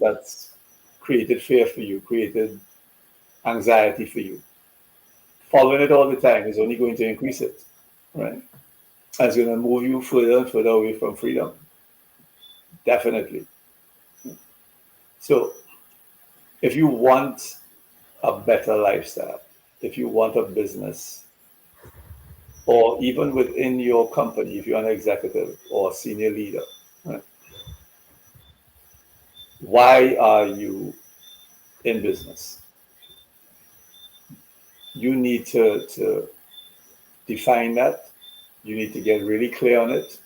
created fear for you, created anxiety for you, following it all the time is only going to increase it, right? And it's going to move you further and further away from freedom. Definitely. So if you want a better lifestyle, if you want a business, or even within your company, if you're an executive or a senior leader, right, why are you in business. You need to define that. You need to get really clear on it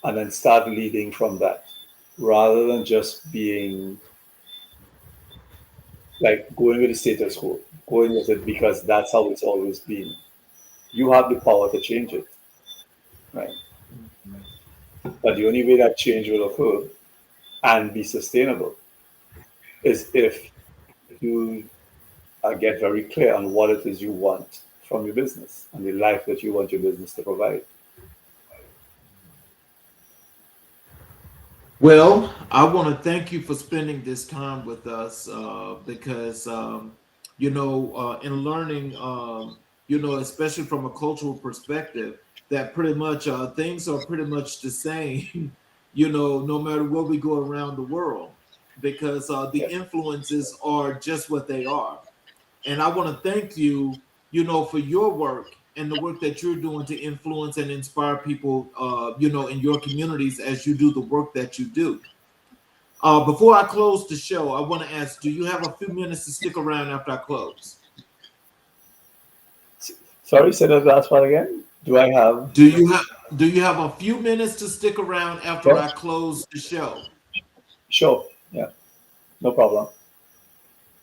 and then start leading from that rather than just being like going with the status quo, going with it because that's how it's always been. You have the power to change it, right? But the only way that change will occur and be sustainable is if you get very clear on what it is you want from your business and the life that you want your business to provide. Well, I want to thank you for spending this time with us because, in learning, especially from a cultural perspective, that pretty much things are pretty much the same, no matter where we go around the world, because the Yes. influences are just what they are. And I want to thank you, for your work and the work that you're doing to influence and inspire people, in your communities as you do the work that you do. Before I close the show, I want to ask, do you have a few minutes to stick around after I close? Sorry, say that last part again. Do I have? Do you have a few minutes to stick around after I Yes. close the show? Sure. Yeah. No problem.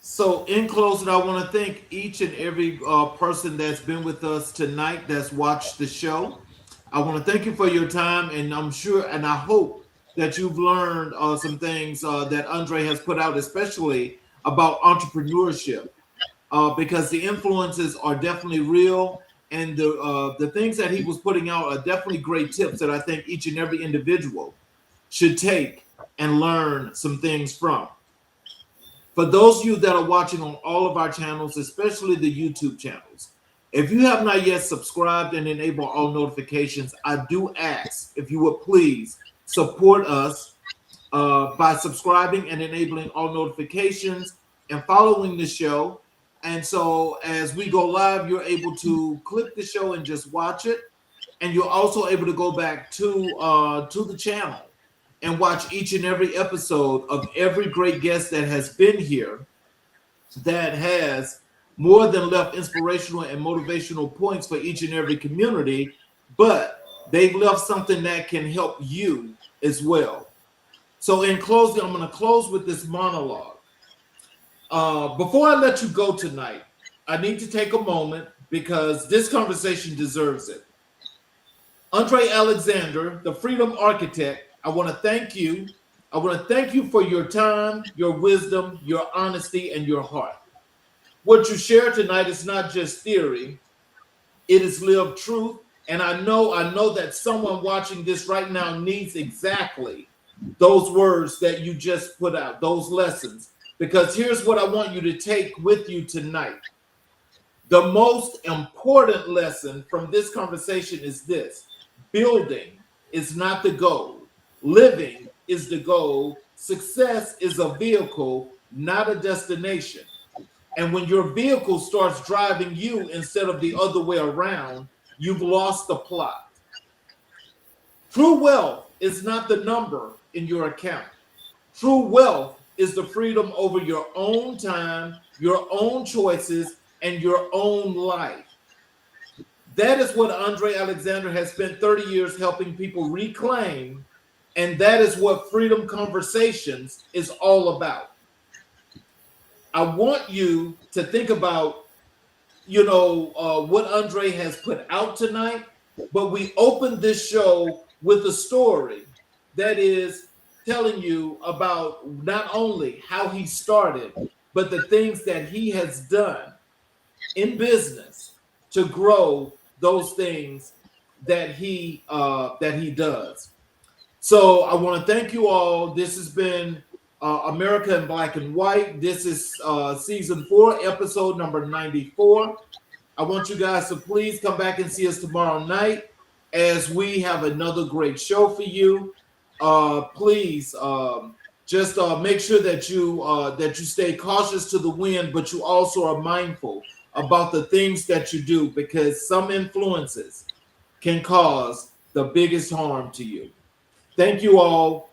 So, in closing, I want to thank each and every person that's been with us tonight, that's watched the show. I want to thank you for your time, and I'm sure and I hope that you've learned some things that Andre has put out, especially about entrepreneurship, because the influences are definitely real, and the things that he was putting out are definitely great tips that I think each and every individual should take and learn some things from. For those of you that are watching on all of our channels, especially the YouTube channels, if you have not yet subscribed and enabled all notifications, I do ask if you would please support us by subscribing and enabling all notifications and following the show. And so as we go live, you're able to click the show and just watch it. And you're also able to go back to the channel and watch each and every episode of every great guest that has been here, that has more than left inspirational and motivational points for each and every community, but they've left something that can help you as well. So in closing, I'm going to close with this monologue. Before I let you go tonight, I need to take a moment because this conversation deserves it. Andre Alexander, the Freedom Architect, I want to thank you. I want to thank you for your time, your wisdom, your honesty, and your heart. What you share tonight is not just theory, it is lived truth. And I know that someone watching this right now needs exactly those words that you just put out, those lessons. Because here's what I want you to take with you tonight. The most important lesson from this conversation is this: building is not the goal, living is the goal, success is a vehicle, not a destination. And when your vehicle starts driving you instead of the other way around, you've lost the plot. True wealth is not the number in your account. True wealth is the freedom over your own time, your own choices, and your own life. That is what Andre Alexander has spent 30 years helping people reclaim. And that is what Freedom Conversations is all about. I want you to think about, what Andre has put out tonight, but we opened this show with a story that is telling you about not only how he started, but the things that he has done in business to grow those things that he does. So I want to thank you all. This has been America in Black and White. This is season 4, episode number 94. I want you guys to please come back and see us tomorrow night as we have another great show for you. Please just make sure that you stay cautious to the wind, but you also are mindful about the things that you do, because some influences can cause the biggest harm to you. Thank you all.